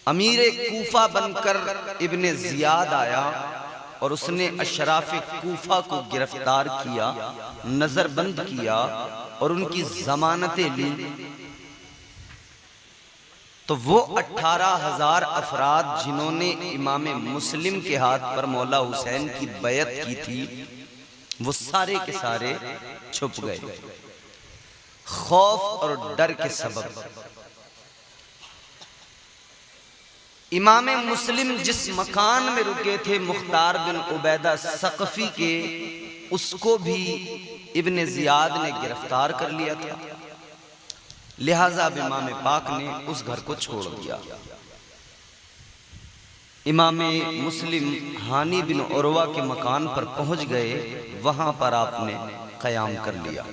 अमीर कूफा बनकर इब्ने जियाद आया और उसने अशराफ कूफा को गिरफ्तार किया, नजरबंद किया और उनकी जमानतें ली। तो वो 18,000 अफराद जिन्होंने इमाम मुस्लिम के हाथ पर मौला हुसैन की बैयत की थी, वो सारे के सारे छुप गए खौफ और डर के सबब। इमाम मुस्लिम जिस मकान में रुके थे मुख्तार बिन उबैदा सकफी के, उसको भी इब्ने जियाद ने गिरफ्तार कर लिया था। लिहाजा इमाम पाक ने उस घर को छोड़ दिया। इमाम मुस्लिम हानी बिन उरवा के मकान पर पहुंच गए, वहां पर आपने कयाम कर लिया।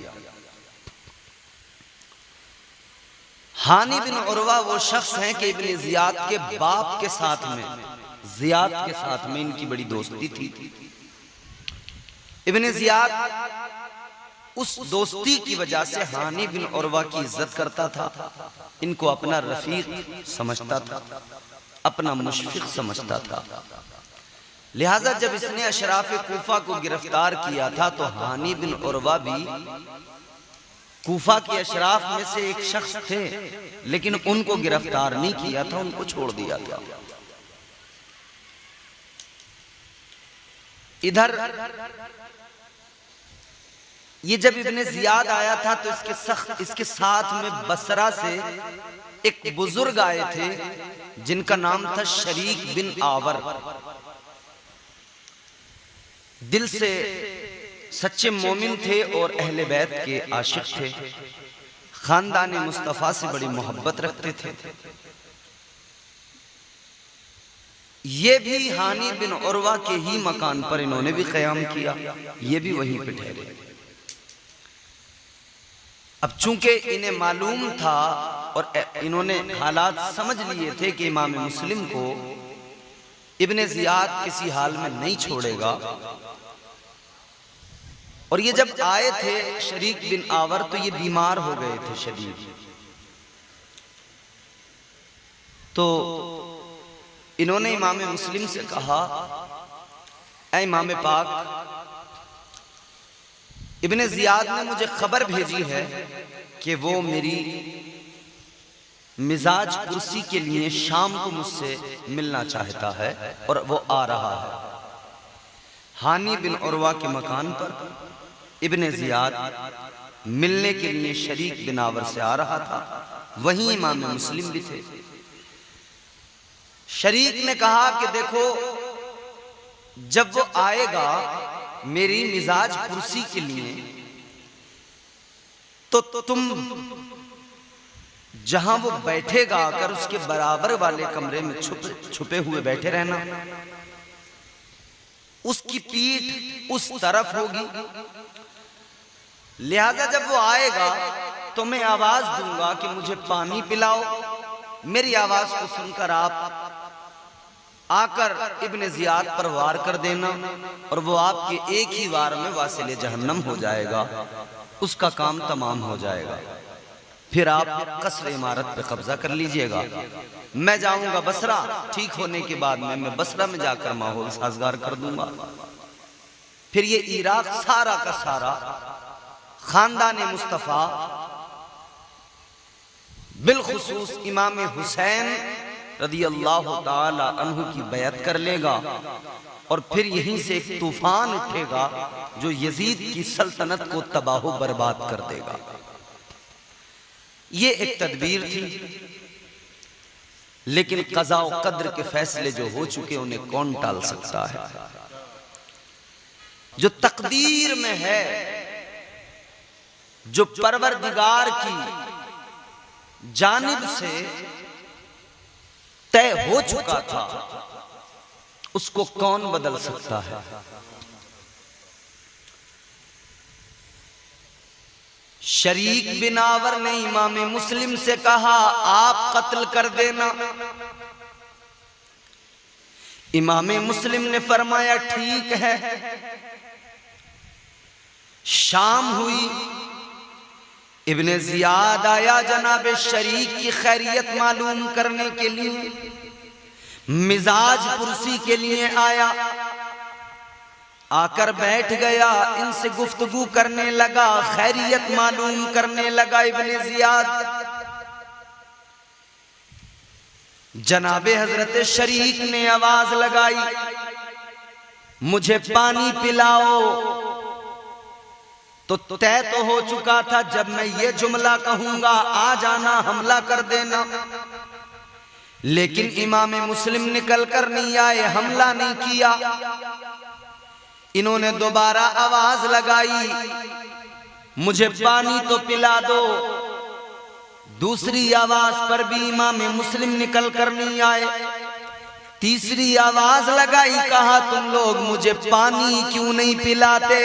हानी बिन उरवा वो शख्स हैं कि इब्ने जियाद के बाप के साथ में, जियाद के साथ में इनकी बड़ी दोस्ती थी। इब्ने जियाद उस दोस्ती की वजह से हानी बिन उरवा की इज्जत करता था, इनको अपना रफीक समझता था, अपना मुशफिक समझता था। लिहाजा जब इसने अशराफ कूफा को गिरफ्तार किया था तो हानी बिन उरवा भी कूफा के अशराफ में से एक शख्स थे, लेकिन उनको गिरफ्तार नहीं किया था, उनको छोड़ दिया था। इधर ये जब इब्ने जियाद आया था तो इसके साथ में बसरा से एक बुजुर्ग आए थे जिनका नाम था शरीक बिन आवर। दिल से सच्चे मोमिन थे और अहले बैत के आशिक थे, खानदान मुस्तफा से बड़ी मोहब्बत रखते थे। ये भी हानी बिन उरवा के ही मकान पर इन्होंने भी क़याम किया, ये भी वहीं पे ठहरे। अब चूंकि इन्हें मालूम था और इन्होंने हालात समझ लिए थे कि इमाम मुस्लिम को इब्ने जियाद किसी हाल में नहीं छोड़ेगा, और ये जब आए थे शरीक बिन आवर तो ये बीमार हो गए थे शदीद। तो इन्होंने इमाम मुस्लिम से कहा, ऐ इमाम पाक, इब्ने जियाद ने मुझे खबर भेजी है कि वो मेरी मिजाज कुर्सी के लिए शाम को मुझसे मिलना चाहता है और वो आ रहा है। हानी बिन उरवा के मकान पर इब्ने जियाद मिलने के लिए शरीक बिन आवर से आ रहा था, वहीं इमाम मुस्लिम भी थे। शरीक ने कहा कि देखो, जब वो आएगा मेरी मिजाज कुर्सी के लिए तो तुम जहां वो बैठेगा आकर उसके बराबर वाले कमरे में छुपे हुए बैठे रहना। उसकी पीठ उस तरफ होगी, लिहाजा जब वो आएगा तो मैं आवाज दूंगा कि मुझे पानी पिलाओ। मेरी आवाज को सुनकर आप आकर इब्ने जियाद पर वार कर देना और वो आपके एक ही वार में वासिले जहन्नम हो जाएगा, उसका काम तमाम हो जाएगा। फिर आप कसर इमारत पे कब्जा कर लीजिएगा। मैं जाऊंगा बसरा, ठीक होने के बाद मैं बसरा में जाकर माहौल साजगार कर दूंगा। फिर ये इराक सारा का सारा खानदान मुस्तफा बिलखुसूस इमाम हुसैन रदी अल्लाह ताला अन्हु की बैत कर लेगा और फिर यहीं से एक तूफान उठेगा जो यजीद की सल्तनत को तबाह बर्बाद कर देगा। ये एक तदबीर थी, लेकिन क़ज़ा और क़द्र के फैसले जो हो चुके उन्हें कौन टाल सकता है। जो तकदीर में है, जो परवरदिगार की जानिब से तय हो चुका था, उसको कौन बदल सकता है। शरीक बिन आवर ने इमाम मुस्लिम से कहा, आप कत्ल कर देना। इमाम मुस्लिम ने फरमाया, ठीक है। शाम हुई, इब्ने जियाद आया जनाब शरीक की खैरियत मालूम करने के लिए। मिजाज पुरसी के लिए आया, आकर बैठ गया, इनसे गुफ्तगू करने लगा, खैरियत मालूम करने लगा। इब्ने जियाद जनाबे हजरत शरीक ने आवाज लगाई, मुझे पानी पिलाओ। तो तय तो हो चुका था, जब मैं ये जुमला कहूंगा आ जाना, हमला कर देना। लेकिन इमाम मुस्लिम निकल कर नहीं आए, हमला नहीं किया। इन्होंने दोबारा आवाज लगाई, मुझे पानी तो पिला दो। दूसरी आवाज पर भी इमाम मुस्लिम निकल कर नहीं आए। तीसरी आवाज लगाई, कहा तुम लोग मुझे पानी क्यों नहीं पिलाते।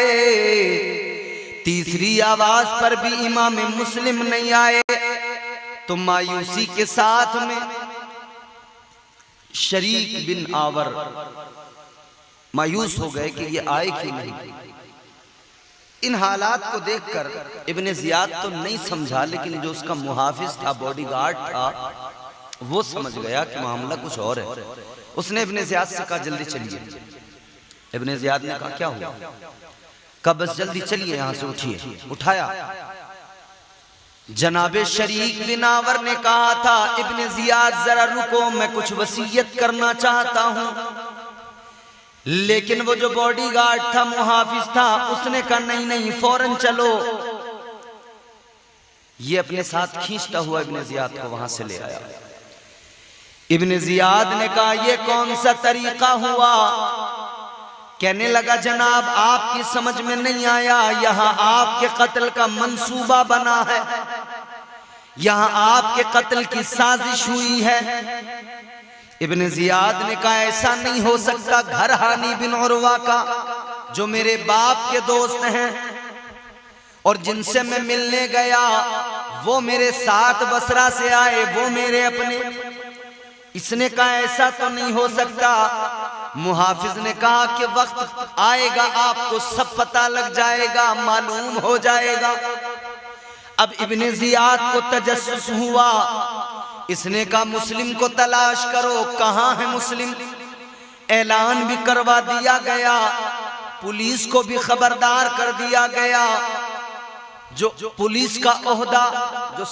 तीसरी आवाज पर भी इमाम मुस्लिम नहीं आए। तो मायूसी के साथ में शरीक बिन आवर मायूस हो गए कि ये आए क्यों नहीं। इन हालात को देखकर इब्ने जियाद तो नहीं समझा, लेकिन जो उसका मुहाफिज था, बॉडीगार्ड था, वो समझ गया कि मामला कुछ और है। उसने इब्ने जियाद से कहा जल्दी चलिए। इब्ने जियाद ने कहा क्या हुआ? कहा बस जल्दी चलिए, यहां से उठिए। उठाया। जनाबे शरीक बिन आवर ने कहा था, इब्ने जियाद जरा रुको, मैं कुछ वसीयत करना चाहता हूं। लेकिन वो जो बॉडीगार्ड था, मुहाफिज था, उसने कहा नहीं नहीं फौरन चलो। ये अपने साथ खींचता हुआ इब्ने जियाद को वहां से ले आया। इब्ने जियाद ने कहा ये कौन सा तरीका हुआ? कहने लगा जनाब आपकी समझ में नहीं आया, यहां आपके कत्ल का मंसूबा बना है, यहां आपके कत्ल की साजिश हुई है। इब्ने जियाद ने कहा ऐसा नहीं हो सकता, घर हानी बिन उरवा का जो मेरे बाप के दोस्त हैं और जिनसे मैं मिलने गया, वो मेरे साथ बसरा से आए, वो मेरे अपने। इसने कहा ऐसा तो नहीं हो सकता। मुहाफिज ने कहा कि वक्त आएगा आपको सब पता लग जाएगा, मालूम हो जाएगा। अब इब्ने जियाद को तजस्सुस हुआ। इसने कहा मुस्लिम को तलाश करो, कहां है मुस्लिम? ऐलान भी करवा दिया गया, पुलिस को भी खबरदार कर दिया गया। जो पुलिस का ओहदा, जो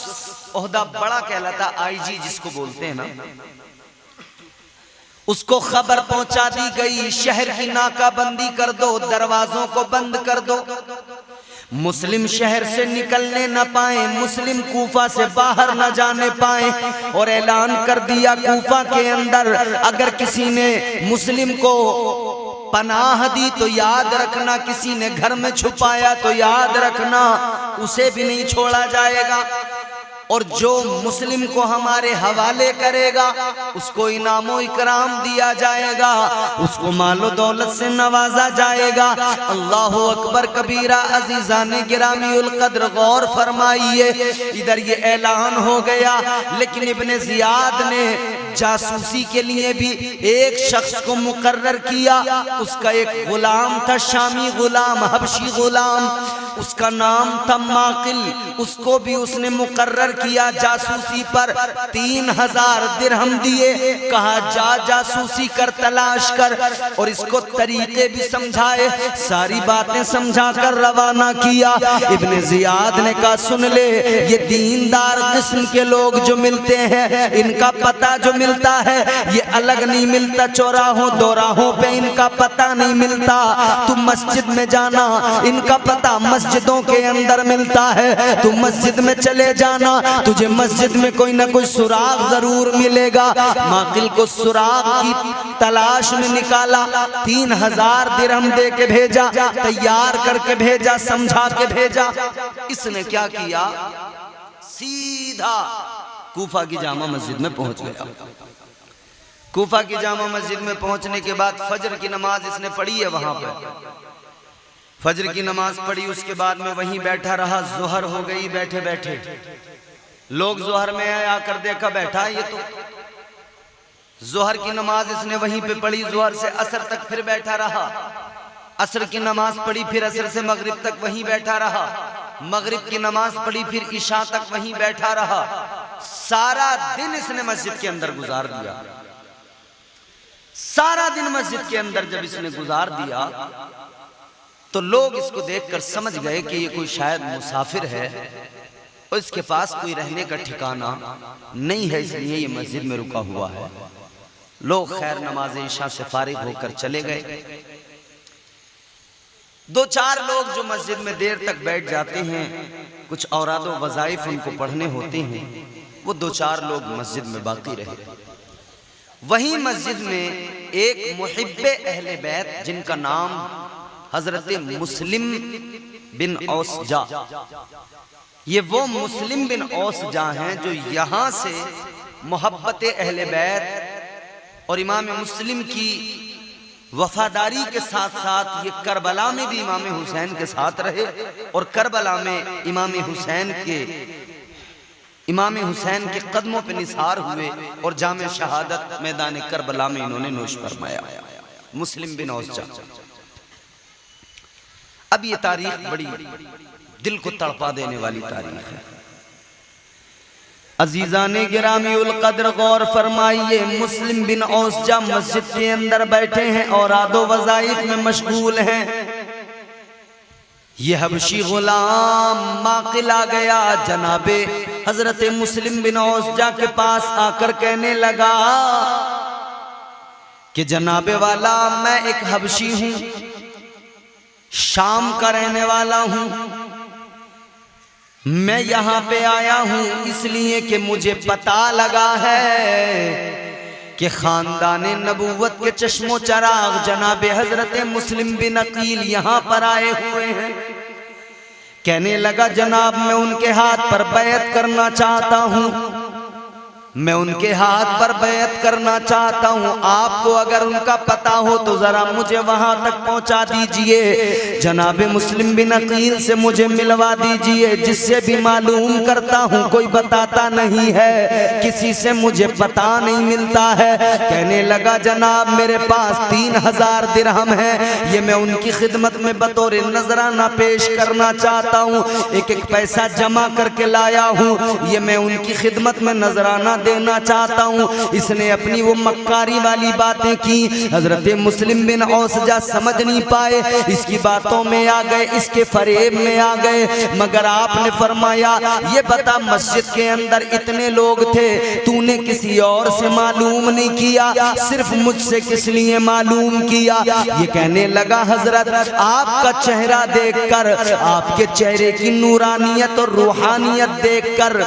ओहदा बड़ा कहलाता, आईजी जिसको बोलते हैं ना, उसको खबर पहुंचा दी गई, शहर की नाकाबंदी कर दो, दरवाजों को बंद कर दो, मुस्लिम शहर से निकलने न पाए, मुस्लिम कूफा से बाहर न जाने पाए। और ऐलान कर दिया कूफा के अंदर अगर किसी ने मुस्लिम को पनाह दी तो याद रखना, किसी ने घर में छुपाया तो याद रखना, उसे भी नहीं छोड़ा जाएगा। और जो मुस्लिम को हमारे हवाले करेगा उसको इनामो इकराम दिया जाएगा, उसको मालो दौलत से नवाजा जाएगा। अल्लाहु अकबर कबीरा। अजीजाने गिरामी उल कद्र गौर फरमाइए, इधर ये ऐलान हो गया, लेकिन इब्ने जियाद ने जासूसी के लिए भी एक शख्स को मुकर्रर किया। उसका एक गुलाम था, शामी गुलाम, हबशी गुलाम, उसका नाम था माकिल। उसको भी उसने मुकर्रर किया जासूसी पर। 3000 दिरहम दिए, कहा जा जासूसी कर, तलाश कर, और इसको तरीके भी समझाए, सारी बातें समझा कर रवाना किया। इब्ने जियाद ने कहा सुन ले, ये दीनदार किस्म के लोग जो मिलते हैं, इनका पता जो मिलता है ये अलग नहीं मिलता, चौराहों दोराहों पे इनका पता नहीं मिलता। तुम मस्जिद में जाना, इनका पता मस्जिदों के अंदर मिलता है। तुम मस्जिद में चले जाना, तुझे मस्जिद में कोई ना कोई सुराग जरूर मिलेगा। माकिल को सुराग की तलाश में निकाला, 3000 दिरहम दे के भेजा, तैयार करके भेजा, समझा के भेजा। इसने क्या किया, सीधा कूफा की जामा मस्जिद में पहुंच गया। कूफा की जामा मस्जिद में पहुंचने के बाद फजर की नमाज इसने पढ़ी है वहां पर। फजर की नमाज पढ़ी, उसके बाद में वहीं बैठा रहा। जोहर हो गई, बैठे बैठे लोग जोहर में आकर देखा बैठा, ये तो जोहर की नमाज इसने वहीं पे पढ़ी। जोहर से असर तक फिर बैठा रहा, असर की नमाज पढ़ी, फिर असर से मगरिब तक वहीं बैठा रहा, मगरिब की नमाज पढ़ी, फिर इशा तक वहीं बैठा रहा। सारा दिन इसने मस्जिद के अंदर गुजार दिया। सारा दिन मस्जिद के अंदर जब इसने गुजार दिया तो लोग इसको देखकर समझ गए कि ये कोई शायद मुसाफिर है और इसके पास कोई रहने का ठिकाना नहीं है, इसलिए ये मस्जिद में रुका हुआ है। लोग खैर नमाज इशा से फारिग होकर चले गए। दो चार लोग जो मस्जिद में देर तक बैठ जाते हैं, कुछ औराद व वज़ाइफ उनको पढ़ने होते हैं, वो दो चार लोग मस्जिद में बाकी रहे। वहीं मस्जिद में एक मुहिब्बे अहले बैत जिनका नाम हजरत मुस्लिम बिन औसजा, ये वो मुस्लिम बिन औसजा हैं जो यहां से मोहब्बत अहले बैत और इमाम मुस्लिम की वफादारी के साथ साथ ये करबला में भी इमाम हुसैन के साथ रहे और करबला में इमाम हुसैन के कदमों पे निसार हुए और जामे शहादत मैदान करबला में इन्होंने नोश फरमाया। मुस्लिम बिन औसजा। अब ये तारीख बड़ी दिल को तड़पा देने वाली तारीख है। अजीजाने गिरामी उल कद्र गौर फरमाइए, मुस्लिम बिन औसजा मस्जिद के अंदर बैठे हैं और आदो वज़ाइफ में मशगूल हैं। ये हबशी गुलाम माकिल आ गया, जनाबे हजरत मुस्लिम बिन औसजा के पास आकर कहने लगा कि जनाबे वाला, मैं एक हबशी हूं, शाम का रहने वाला हूं। मैं यहां पे आया हूं इसलिए कि मुझे पता लगा है कि खानदान नबूवत के चश्मो चराग जनाबे हजरत मुस्लिम बिन अकील यहां पर आए हुए हैं। कहने लगा, जनाब मैं उनके हाथ पर बैत करना चाहता हूं, मैं उनके हाथ पर बैत करना चाहता हूं। आपको अगर उनका पता हो तो जरा मुझे वहां तक पहुंचा दीजिए, जनाबे मुस्लिम बिन अकील से मुझे मिलवा दीजिए। जिससे भी मालूम करता हूं कोई बताता नहीं है, किसी से मुझे पता नहीं मिलता है। कहने लगा, जनाब मेरे पास 3000 दिरहम है, ये मैं उनकी खिदमत में बतौर नजराना पेश करना चाहता हूं। एक एक पैसा जमा करके लाया हूं, ये मैं उनकी खिदमत में नजराना देना चाहता हूं। इसने अपनी वो मक्कारी वाली बातें की। हजरत मुस्लिम बिन औसजा समझ नहीं पाए, इसकी बातों में आ गए, इसके फरेब में आ गए। मगर आपने फरमाया, ये बता मस्जिद के अंदर इतने लोग थे, तूने किसी और से मालूम नहीं किया, सिर्फ मुझसे किस लिए मालूम किया? ये कहने लगा, हजरत आपका चेहरा देखकर, आपके चेहरे की नूरानियत और रूहानियत देखकर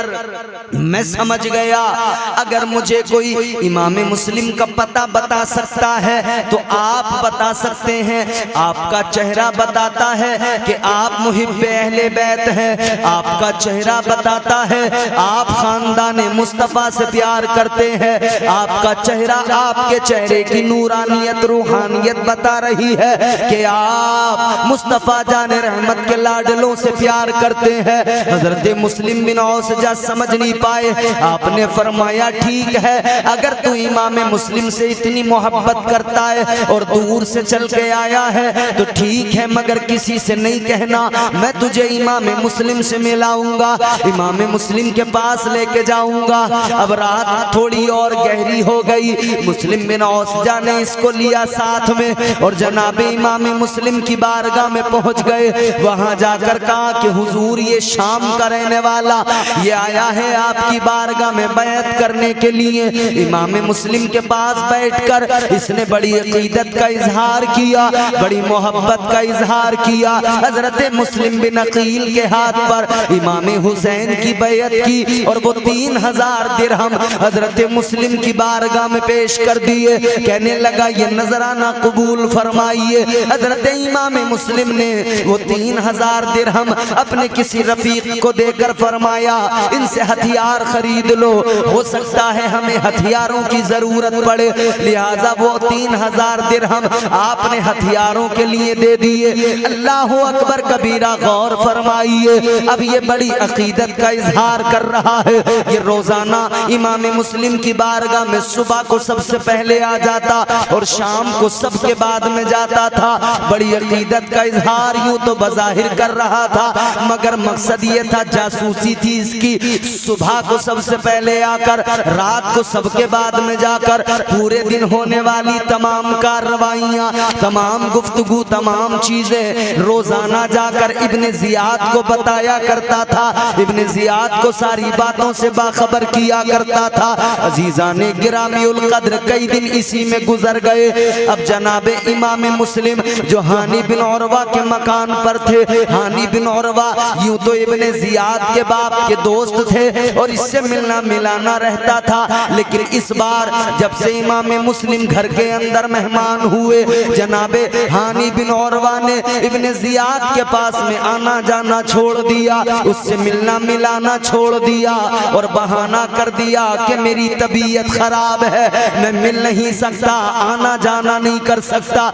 मैं समझ गया अगर मुझे कोई इमाम मुस्लिम का पता बता सकता है तो आप बता सकते हैं। आपका चेहरा बताता है कि आप मुहिब्बे अहले बैत हैं, आपका चेहरा बताता है आप खानदान मुस्तफ़ा से प्यार करते हैं, आपका चेहरा, आपके चेहरे की नूरानियत रूहानियत बता रही है कि आप मुस्तफ़ा जाने रहमत के लाडलों से प्यार करते हैं। हजरत मुस्लिम बिन औसजा समझ नहीं पाए। आपने फरमाया, ठीक है, अगर तू इमाम मुस्लिम से इतनी मोहब्बत करता है और दूर से चल के आया है तो ठीक है, मगर किसी से नहीं कहना, मैं तुझे इमाम मुस्लिम से मिलाऊंगा, इमाम मुस्लिम के पास लेके जाऊंगा। अब रात थोड़ी और गहरी हो गई। मुस्लिम बिन औसजा ने इसको लिया साथ में और जनाबे इमाम मुस्लिम की बारगाह में पहुंच गए। वहां जाकर कहा कि हुजूर, ये शाम का रहने वाला ये आया है आपकी बारगाह में बैत करने के लिए। इमाम मुस्लिम के पास बैठकर इसने बड़ी अकीदत का इजहार किया, बड़ी मोहब्बत का इजहार किया। हजरत मुस्लिम बिन अकील के हाथ पर इमाम हुसैन की बैत की और वो 3000 दिरहम हजरत मुस्लिम की बारगाह में पेश कर दिए। कहने लगा, ये नजराना कबूल फरमाइए। हजरत इमाम मुस्लिम ने वो 3000 दिरहम अपने किसी रफीक को देकर फरमाया, इनसे हथियार खरीद लो, हो सकता है हमें हथियारों की जरूरत पड़े। लिहाजा वो 3000 दिरहम आपने हथियारों के लिए दे दिए। अल्लाह अकबर कबीरा, गौर फरमाइए। अब ये बड़ी अकीदत का इजहार कर रहा है। ये रोजाना इमाम मुस्लिम की बारगाह में सुबह को सबसे पहले आ जाता और शाम को सबके बाद में जाता था। बड़ी अकीदत का इजहार यूं तो बज़ाहिर कर रहा था, मगर मकसद ये था, जासूसी थी इसकी। सुबह को सबसे पहले आ आकर रात को सबके बाद में जाकर पूरे दिन होने वाली तमाम कार्रवाइयाँ, तमाम गुफ्तगू, तमाम चीजें रोजाना जाकर इब्ने जियाद को बताया करता था। इब्ने जियाद को सारी बातों से बाखबर किया करता था। अजीजाने गिरामीउल कद्र कई दिन इसी में गुजर गए। अब जनाबे इमाम मुस्लिम जो हानी बिन उरवा के मकान पर थे, हानी बिन उरवा यूं तो इब्ने जियाद के बाप के दोस्त थे और इससे मिलना मिलाना रहता था, लेकिन इस बार जब से इमाम मुस्लिम घर के अंदर मेहमान हुए, जनाबे हानी बिन उरवा ने इब्ने जियाद के पास में आना जाना छोड़ दिया, उससे मिलना मिलाना छोड़ दिया और बहाना कर दिया कि मेरी तबीयत खराब है, मैं मिल नहीं सकता, आना जाना नहीं कर सकता।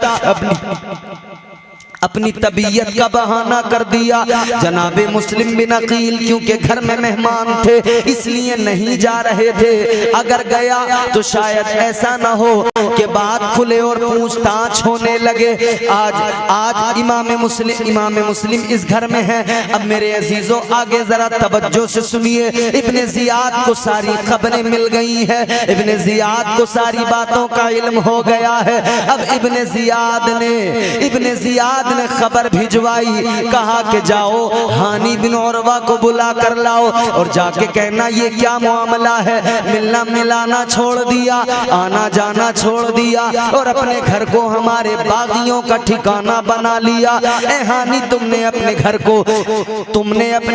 अपनी तबीयत का बहाना कर दिया। जनाबे मुस्लिम बिन अकील क्योंकि घर में मेहमान थे इसलिए नहीं जा रहे थे। अगर गया तो शायद ऐसा ना हो कि बात खुले और पूछताछ होने लगे। आज इमाम मुस्लिम इस घर में है। अब मेरे अजीजों आगे जरा तवज्जो से सुनिए। इब्ने जियाद को सारी खबरें मिल गई है, इब्ने जियाद को सारी बातों का इल्म हो गया है। अब इब्ने जियाद ने खबर भिजवाई, कहा कि जाओ हानी बिन उरवा को बुला कर लाओ और जाके कहना ये क्या मामला है, मिलना मिलाना छोड़ दिया, आना जाना छोड़ दिया और अपने घर को हमारे बागियों का ठिकाना बना लिया। ए हानी तुमने अपने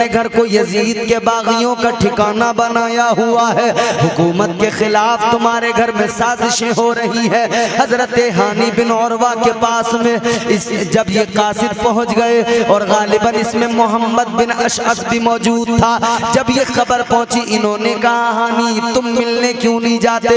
घर को यजीद के बागियों का ठिकाना बनाया हुआ है, हुकूमत के खिलाफ तुम्हारे घर में साजिशें हो रही है। हजरत हानी बिन उरवा के पास में जब ये कासिद पहुंच गए और गालिबन इसमें मोहम्मद बिन अशअस भी मौजूद था, जब ये खबर पहुंची इन्होंने कहा हानी तुम मिलने क्यों नहीं जाते,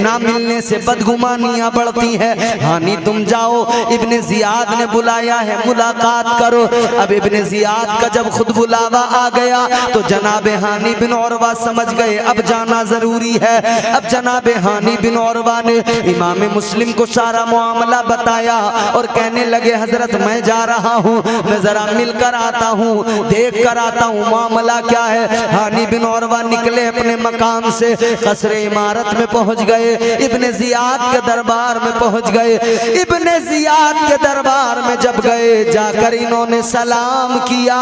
ना मिलने से बदगुमानियां बढ़ती हैं, हानी तुम जाओ, इब्ने जियाद ने बुलाया है, मुलाकात करो। अब इब्ने जियाद का जब खुद बुलावा आ गया तो जनाबे हानी बिन उरवा समझ गए अब जाना जरूरी है। अब जनाबे हानी बिन उरवा ने इमाम मुस्लिम को सारा मामला बताया और कहने लगे हजरत मैं जा रहा हूँ, मैं जरा मिलकर आता हूँ, देख कर आता हूँ मामला क्या है। हानी बिन उरवा निकले अपने मकान से, कसरे इमारत में पहुँच गए, इब्ने जियाद के दरबार में पहुँच गए। इब्ने जियाद के दरबार में जब गए जाकर इन्होंने सलाम किया।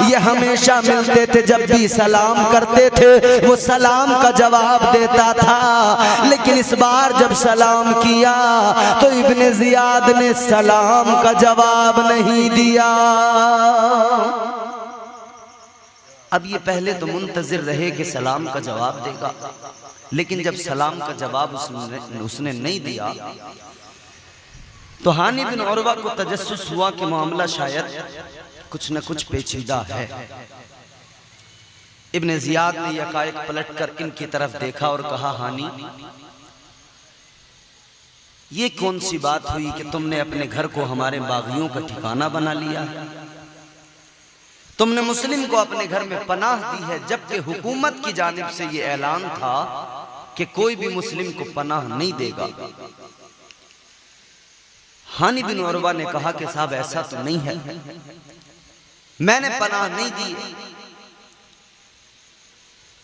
ये हमेशा मिलते थे, जब भी सलाम करते थे वो सलाम का जवाब देता था, लेकिन इस बार जब सलाम किया तो इब्ने जियाद ने सलाम का जवाब नहीं दिया। अब ये पहले तो मुंतजिर रहे कि सलाम का जवाब देगा, लेकिन जब सलाम का जवाब उसने नहीं दिया तो हानी बिन उरवा को तजस्सुस हुआ कि मामला शायद कुछ न कुछ पेचीदा है। इब्ने जियाद ने यकायक पलटकर इनकी तरफ देखा और कहा हानी ये कौन सी बात हुई कि तुमने अपने घर को हमारे बागियों का ठिकाना बना लिया, तुमने मुस्लिम को अपने घर में पनाह दी है, जबकि हुकूमत की जानिब से ये ऐलान था कि कोई भी मुस्लिम को पनाह नहीं देगा। हानी बिन उरवा ने कहा कि साहब ऐसा तो नहीं है, मैंने पनाह नहीं दी।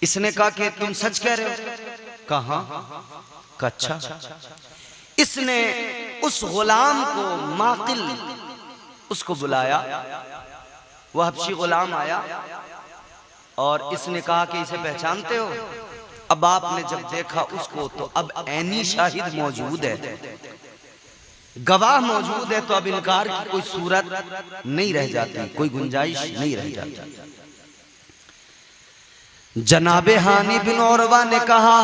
इसने कहा कि तुम सच कह रहे हो? कहा अच्छा। इसने उस गुलाम को माकिल उसको बुलाया, वह हबशी गुलाम आया और इसने कहा कि इसे पहचानते हो? अब आपने जब देखा उसको तो अब ऐनी शाहिद मौजूद है, गवाह मौजूद है, तो अब इनकार की कोई सूरत नहीं रह जाती, कोई गुंजाइश नहीं रह जाती। जनाबे हानी बिन उरवा ने कहा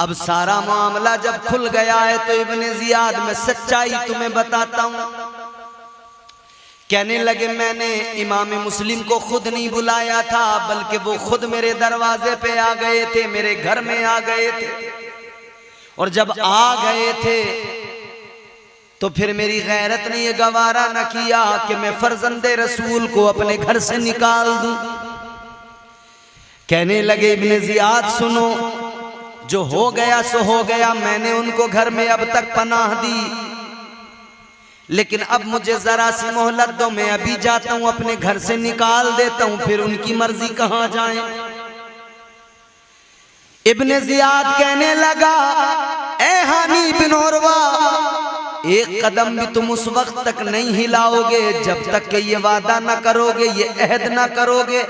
अब सारा मामला जब खुल गया है तो इब्ने जियाद में सच्चाई तुम्हें बताता हूं। कहने लगे मैंने इमाम मुस्लिम को खुद नहीं बुलाया था, बल्कि वो खुद मेरे दरवाजे पे आ गए थे, मेरे घर में आ गए थे, और जब आ गए थे तो फिर मेरी गैरत ने यह गवारा न किया कि मैं फर्जंदे रसूल को अपने घर से निकाल दूं। कहने लगे इब्ने जियाद सुनो, जो हो गया सो हो गया, मैंने उनको घर में अब तक पनाह दी, लेकिन अब मुझे जरा सी मोहलत दो, मैं अभी जाता हूं अपने घर से निकाल देता हूं, फिर उनकी मर्जी कहां जाए। इब्ने जियाद कहने लगा, ए हानी बिन उरवा, एक कदम भी तुम उस वक्त तक नहीं हिलाओगे जब तक कि ये वादा ना करोगे, ये अहद ना करोगे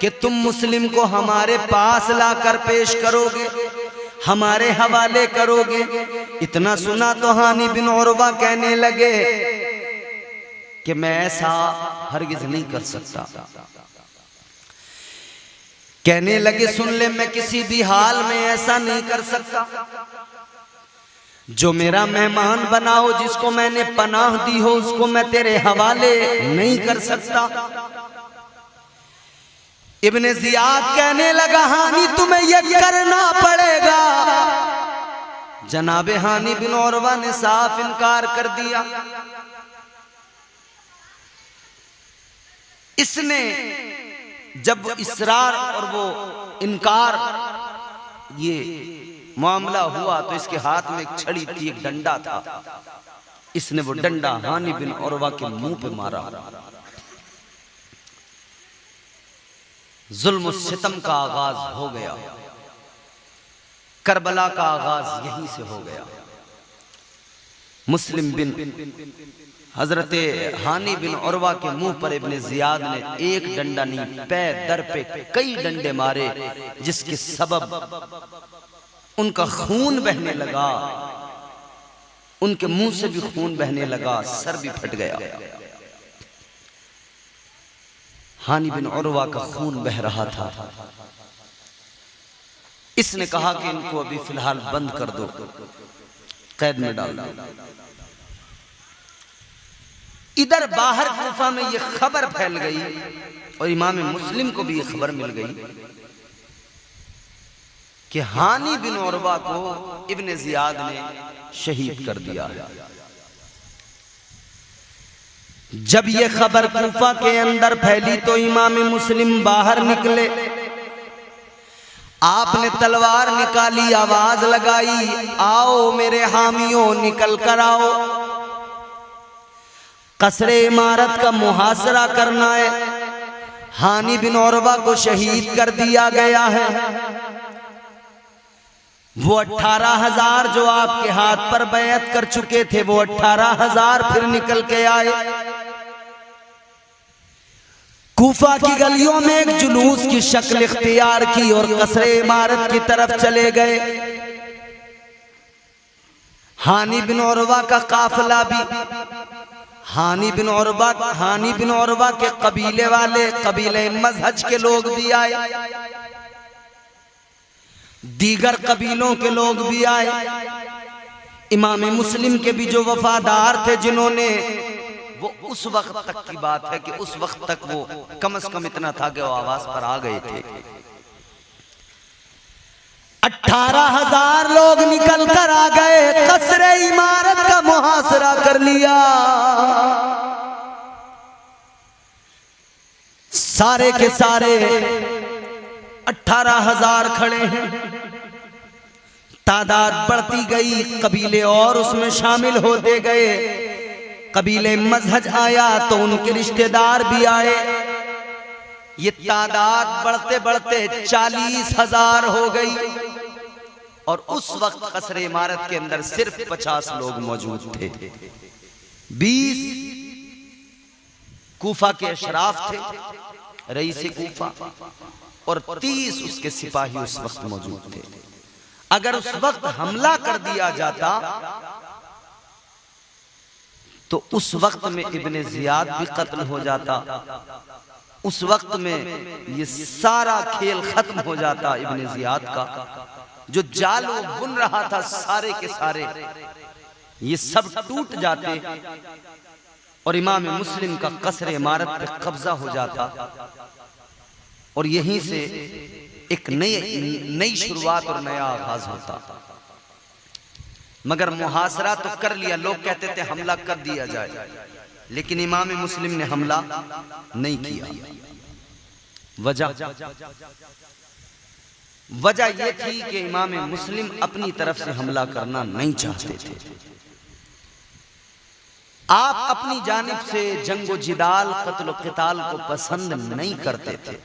कि तुम मुस्लिम को हमारे पास लाकर पेश करोगे, हमारे हवाले करोगे। इतना सुना तो हानी बिन उरवा कहने लगे कि मैं ऐसा हरगिज नहीं कर सकता। कहने लगे, सुन ले, मैं किसी भी हाल में ऐसा नहीं कर सकता। जो मेरा मेहमान बना हो, जिसको मैंने पनाह दी हो, उसको मैं तेरे हवाले नहीं कर सकता। इब्ने जियाद कहने लगा, हानी तुम्हें यह करना पड़ेगा। जनाबे हानी बिन उरवा ने साफ इनकार कर दिया। इसने जब इसरार और वो इनकार ये मामला हुआ तो इसके हाथ में एक छड़ी थी, एक डंडा था। इसने वो डंडा हानी बिन उरवा के मुंह पे मारा। जुल्म सितम का आगाज हो गया, करबला का आगाज यहीं से हो गया। मुस्लिम बिन हजरत हानी बिन उरवा के मुंह पर इब्ने जियाद ने एक डंडा नहीं, पे दर पे कई डंडे मारे, जिसके सबब उनका खून बहने लगा, उनके मुंह से भी खून बहने लगा, सर भी फट गया। हानी बिन उरवा का खून बह रहा था। इसने कहा कि इनको अभी फिलहाल बंद कर दो, कैद में डाल दो। इधर बाहर कूफा में ये खबर फैल गई और इमाम मुस्लिम को भी ये खबर मिल गई कि हानी बिन उरवा को इब्ने जियाद ने शहीद कर दिया है। जब ये खबर कूफा के अंदर फैली तो इमाम मुस्लिम बाहर निकले। आपने तलवार निकाली, आवाज लगाई, आओ मेरे हामियों निकल कर आओ, कसरे इमारत का मुहासरा करना है। हानी बिन उरवा को शहीद कर दिया गया है। वो 18,000 जो आपके हाथ पर बैत कर चुके थे, वो 18,000 फिर निकल के आए। कूफा की गलियों में एक जुलूस की शक्ल इख्तियार की और कसरे इमारत की तरफ चले गए। हानी बिन उरवा का काफिला भी, हानी बिन उरवा के कबीले वाले, कबीले मजहज के लोग भी आए, दीगर कबीलों के लोग भी आए। इमाम मुस्लिम के भी जो वफादार थे, जिन्होंने, वो उस वक्त तक की बात है कि उस वक्त तक वो कम से कम इतना था कि वो आवाज पर आ गए थे। 18,000 लोग निकल कर आ गए, कसरे इमारत का मुहासरा कर लिया। सारे के सारे 18,000 खड़े हैं। तादाद बढ़ती गई, कबीले और उसमें शामिल होते गए। कबीले मजहज आया तो उनके रिश्तेदार भी आए। ये तादाद बढ़ते बढ़ते 40,000 हो गई और उस वक्त कसरे इमारत के अंदर सिर्फ 50 लोग मौजूद थे। 20 कूफा के अशराफ थे, रईस कूफा, और 30 उसके सिपाही उस वक्त मौजूद थे। अगर उस वक्त हमला कर दिया जाता तो उस वक्त में इब्ने जियाद भी कत्ल हो जाता, उस वक्त में ये सारा खेल खत्म हो जाता। इब्ने जियाद का जो जाल वो बुन रहा था, सारे के सारे ये सब टूट जाते और इमाम मुस्लिम का कसरे इमारत पे कब्जा हो जाता और यहीं से एक नई शुरुआत और नया आगाज होता। मगर मुहासरा तो कर लिया, लोग कहते थे हमला कर दिया जाए, लेकिन इमाम मुस्लिम ने हमला नहीं किया। वजह यह थी कि इमाम मुस्लिम अपनी तरफ से हमला करना नहीं चाहते थे। आप अपनी जानिब से जंगो जिदाल, कत्ल क़िताल को पसंद नहीं करते थे।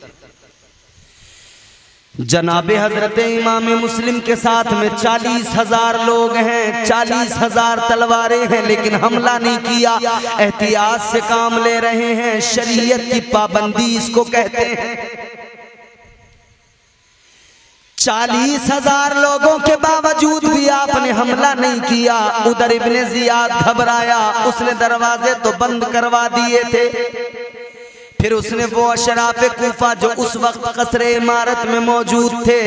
जनाबे हजरत इमाम मुस्लिम के साथ में 40,000 लोग हैं, 40,000 तलवारें हैं, लेकिन हमला नहीं किया। एहतियात से काम ले रहे हैं, शरीयत की पाबंदी इसको कहते हैं। 40,000 लोगों के बावजूद भी आपने हमला नहीं किया। उधर इब्ने जियाद घबराया, उसने दरवाजे तो बंद करवा दिए थे। फिर उसने वो अशराफे कूफा जो उस वक्त कसरे इमारत में मौजूद थे,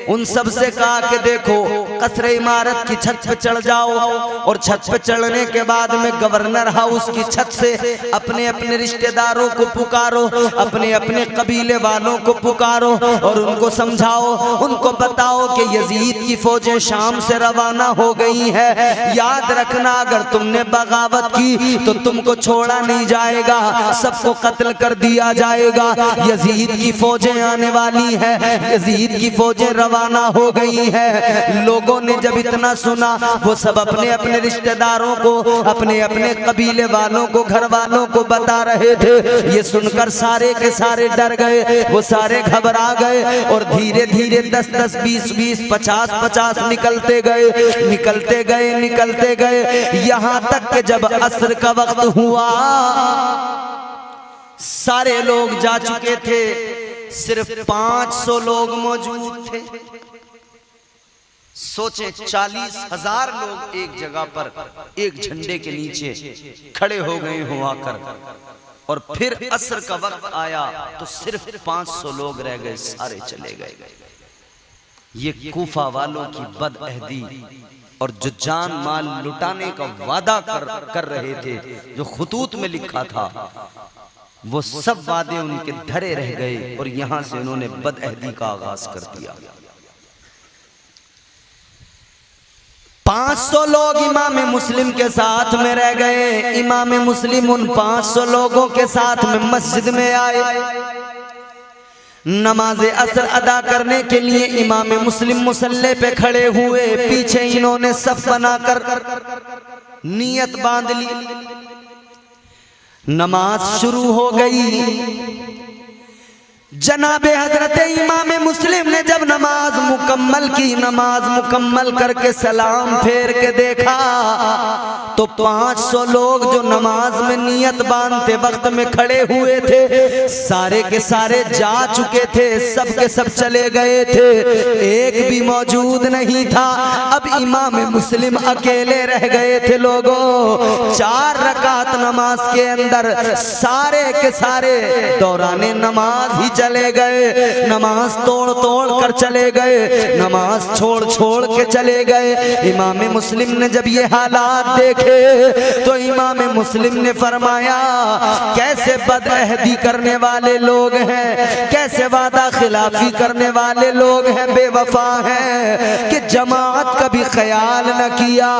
उन सब से कहा कि देखो कसरे इमारत की छत पे चढ़ जाओ, और छत पे चढ़ने के बाद में गवर्नर हाउस की छत से अपने अपने रिश्तेदारों को पुकारो, अपने अपने कबीले वालों को पुकारो और उनको समझाओ, उनको बताओ कि यजीद की फौजें शाम से रवाना हो गई है। याद रखना, अगर तुमने बगावत की तो तुमको छोड़ा नहीं जाएगा, सबको कत्ल कर दिया जाएगा। यजीद की फौजें आने वाली है, यजीद की फौजें रवाना हो गई है। लोगों ने जब इतना सुना, वो सब अपने अपने रिश्तेदारों को, अपने अपने कबीले वालों को, घर वालों को बता रहे थे। ये सुनकर सारे के सारे डर गए, वो सारे घबरा गए और धीरे धीरे 10-10, 20-20, 50-50 निकलते गए, निकलते गए, निकलते गए, यहां तक कि जब असर का वक्त हुआ, सारे लोग जा चुके थे, सिर्फ 500 लोग मौजूद थे। सोचे 40,000 लोग एक जगह पर एक झंडे के नीचे खड़े हो गए हो आकर, और फिर असर का वक्त आया तो सिर्फ 500 लोग रह गए, सारे चले गए। ये कूफा वालों की बदअहदी और जो जान माल लुटाने का वादा कर रहे थे, जो खुतूत में लिखा था, वो सब वादे उनके धरे रह गए और यहां से उन्होंने बदअहदी का आगाज कर दिया। 500 लोग इमाम मुस्लिम के साथ में रह गए। इमाम मुस्लिम उन 500 लोगों के साथ में मस्जिद में आए। नमाज असर अदा करने के लिए इमाम मुस्लिम मुसल्ले पे खड़े हुए। पीछे इन्होंने सफ बनाकर नियत बांध ली। नमाज शुरू हो गई। जनाबे हजरत इमाम मुस्लिम ने जब नमाज मुकम्मल की, नमाज मुकम्मल करके सलाम फेर के देखा तो 500 लोग जो नमाज में नियत बांधते वक्त में खड़े हुए थे, सारे के सारे जा चुके थे, सब के सब चले गए थे, एक भी मौजूद नहीं था। अब इमाम मुस्लिम अकेले रह गए थे। लोगों, 4 रकात नमाज के अंदर सारे के सारे दौराने नमाज ही चले गए, नमाज तोड़ तोड़ कर चले गए, नमाज छोड़ छोड़ के चले गए। इमाम मुस्लिम ने जब ये हालात देखे तो इमाम मुस्लिम ने फरमाया, कैसे बदअहदी करने वाले लोग हैं, कैसे वादा खिलाफी करने वाले लोग हैं, बेवफा हैं कि जमात का भी ख्याल न किया।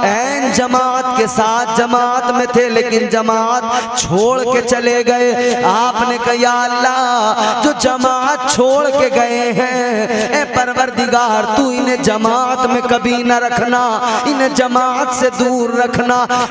ऐन जमात के साथ जमात में थे, लेकिन जमात छोड़ के चले गए। आपने कहा, या अल्लाह, जो जमात छोड़ के गए हैं, ए परवरदिगार, तू इन्हें जमात में कभी न रखना, इन्हें जमात से दूर रखना।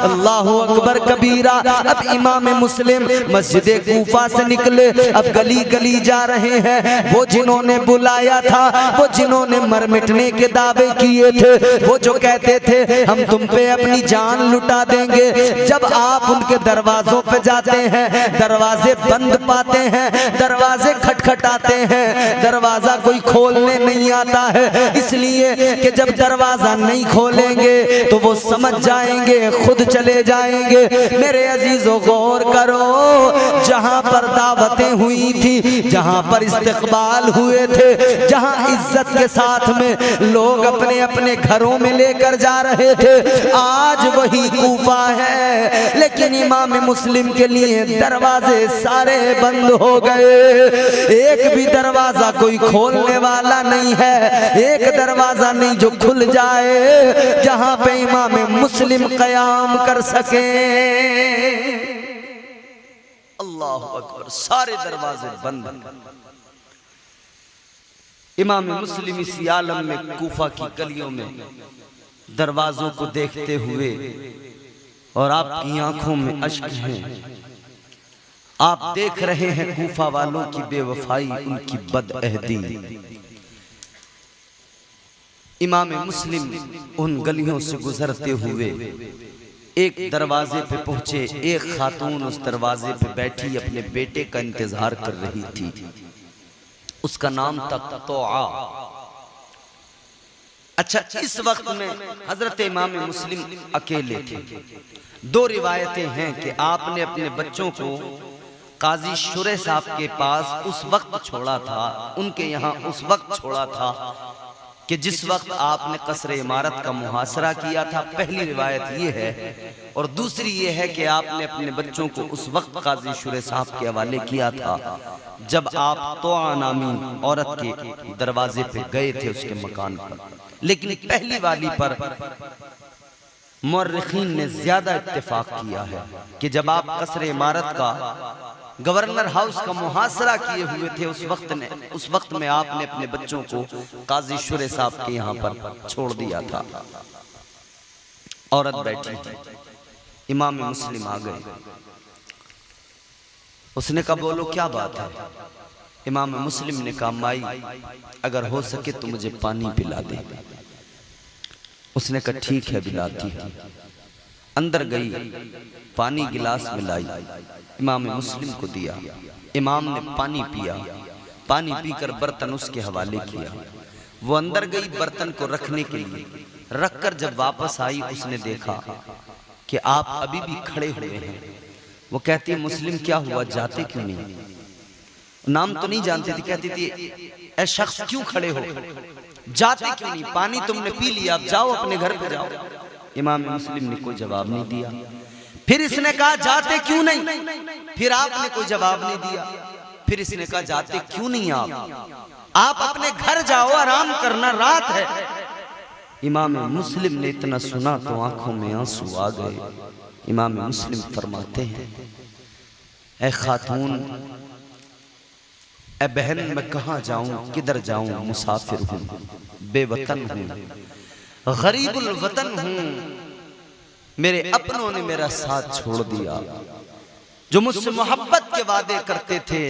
अल्लाहु अकबर कबीरा। अब इमाम मुस्लिम मस्जिद कूफा से निकले, अब गली गली जा रहे हैं। वो जिन्होंने बुलाया था, वो जिन्होंने मर मिटने के दावे किए थे, वो जो कहते थे हम तुम पे अपनी जान लुटा देंगे, जब आप उनके दरवाजों पे जाते हैं, दरवाजे बंद पाते हैं, दरवाजे खटखटाते हैं, दरवाजा कोई खोलने नहीं आता है, इसलिए कि जब दरवाजा नहीं खोलेंगे तो वो समझ जाएंगे, खुद चले जाएंगे। मेरे अजीजों, गौर करो, जहां पर दावतें हुई थी, जहां पर इस्तकबाल हुए थे, जहां इज्जत के साथ में लोग अपने अपने घरों में लेकर जा रहे थे, आज वही कूफा है, लेकिन इमाम मुस्लिम के लिए दरवाजे सारे बंद हो गए। एक भी दरवाजा कोई खोलने वाला नहीं है, एक दरवाजा नहीं जो खुल जाए जहां पे इमाम मुस्लिम कयाम कर सके। अल्लाह अकबर, सारे दरवाजे बंद। इमाम मुस्लिम इसी आलम में कूफा की गलियों में दरवाजों को देखते हुए, और आपकी आंखों में अश्क हैं, आप देख रहे हैं कूफा वालों की बेवफाई, उनकी बदअहदी। इमाम मुस्लिम उन गलियों से गुजरते हुए एक दरवाजे पे पहुंचे। एक खातून उस दरवाजे पे बैठी अपने बेटे का इंतजार कर रही थी। उसका नाम था तोआ। अच्छा, इस वक्त में हजरत इमाम मुस्लिम अकेले थे। दो रिवायतें हैं कि आपने अपने बच्चों को काजी शुरे साहब के पास उस वक्त छोड़ा था, उनके यहाँ उस वक्त छोड़ा था कि जिस वक्त आपने कसरे इमारत का मुहासरा किया था। पहली रिवायत ये है, और दूसरी ये है कि आपने अपने बच्चों को उस वक्त काजी शुरे साहब के हवाले किया था जब आप तोआ नामी औरत के दरवाजे पे गए थे उसके मकान पर। लेकिन पहली वाली पर मुर्रिखीन ने ज्यादा इत्तेफाक किया है कि जब आप कसरे इमारत का गवर्नर हाउस का मुहासरा किए हुए थे उस वक्त में आपने अपने बच्चों को काजी शुरे साहब के यहाँ पर छोड़ दिया था। औरत बैठी थी, इमाम मुस्लिम आ गए। उसने कहा बोलो क्या बात है। इमाम मुस्लिम ने कहा माई अगर हो सके तो मुझे पानी पिला दे। उसने कहा ठीक है पिलाती है। अंदर गई, पानी गिलास में लाई, इमाम मुस्लिम को दिया। इमाम ने पानी पिया। पानी पीकर बर्तन उसके हवाले किया। वो अंदर गई बर्तन को रखने के लिए। रखकर जब वापस आई उसने देखा कि आप अभी भी खड़े हुए हैं। वो कहती मुस्लिम क्या हुआ, जाते क्यों नहीं? नाम तो नहीं जानती थी। कहती थी ऐ शख्स क्यों खड़े हो, जाते क्यों नहीं? पानी तुमने पी लिया, अब जाओ अपने घर पे जाओ। इमाम मुस्लिम ने कोई जवाब नहीं दिया। फिर इसने कहा जाते क्यों नहीं? फिर आपने कोई जवाब नहीं दिया। फिर इसने कहा जाते क्यों नहीं आप अपने घर जाओ, आराम करना, रात है। इमाम मुस्लिम ने इतना सुना तो आंखों में आंसू आ गए। इमाम मुस्लिम फरमाते हैं ऐ खातून, ऐ बहन, मैं कहाँ जाऊं, किधर जाऊं? मुसाफिर हूं, बेवतन हूं, गरीबुल वतन हूं। मेरे अपनों ने मेरा साथ छोड़ दिया। जो मुझसे मोहब्बत के वादे करते थे,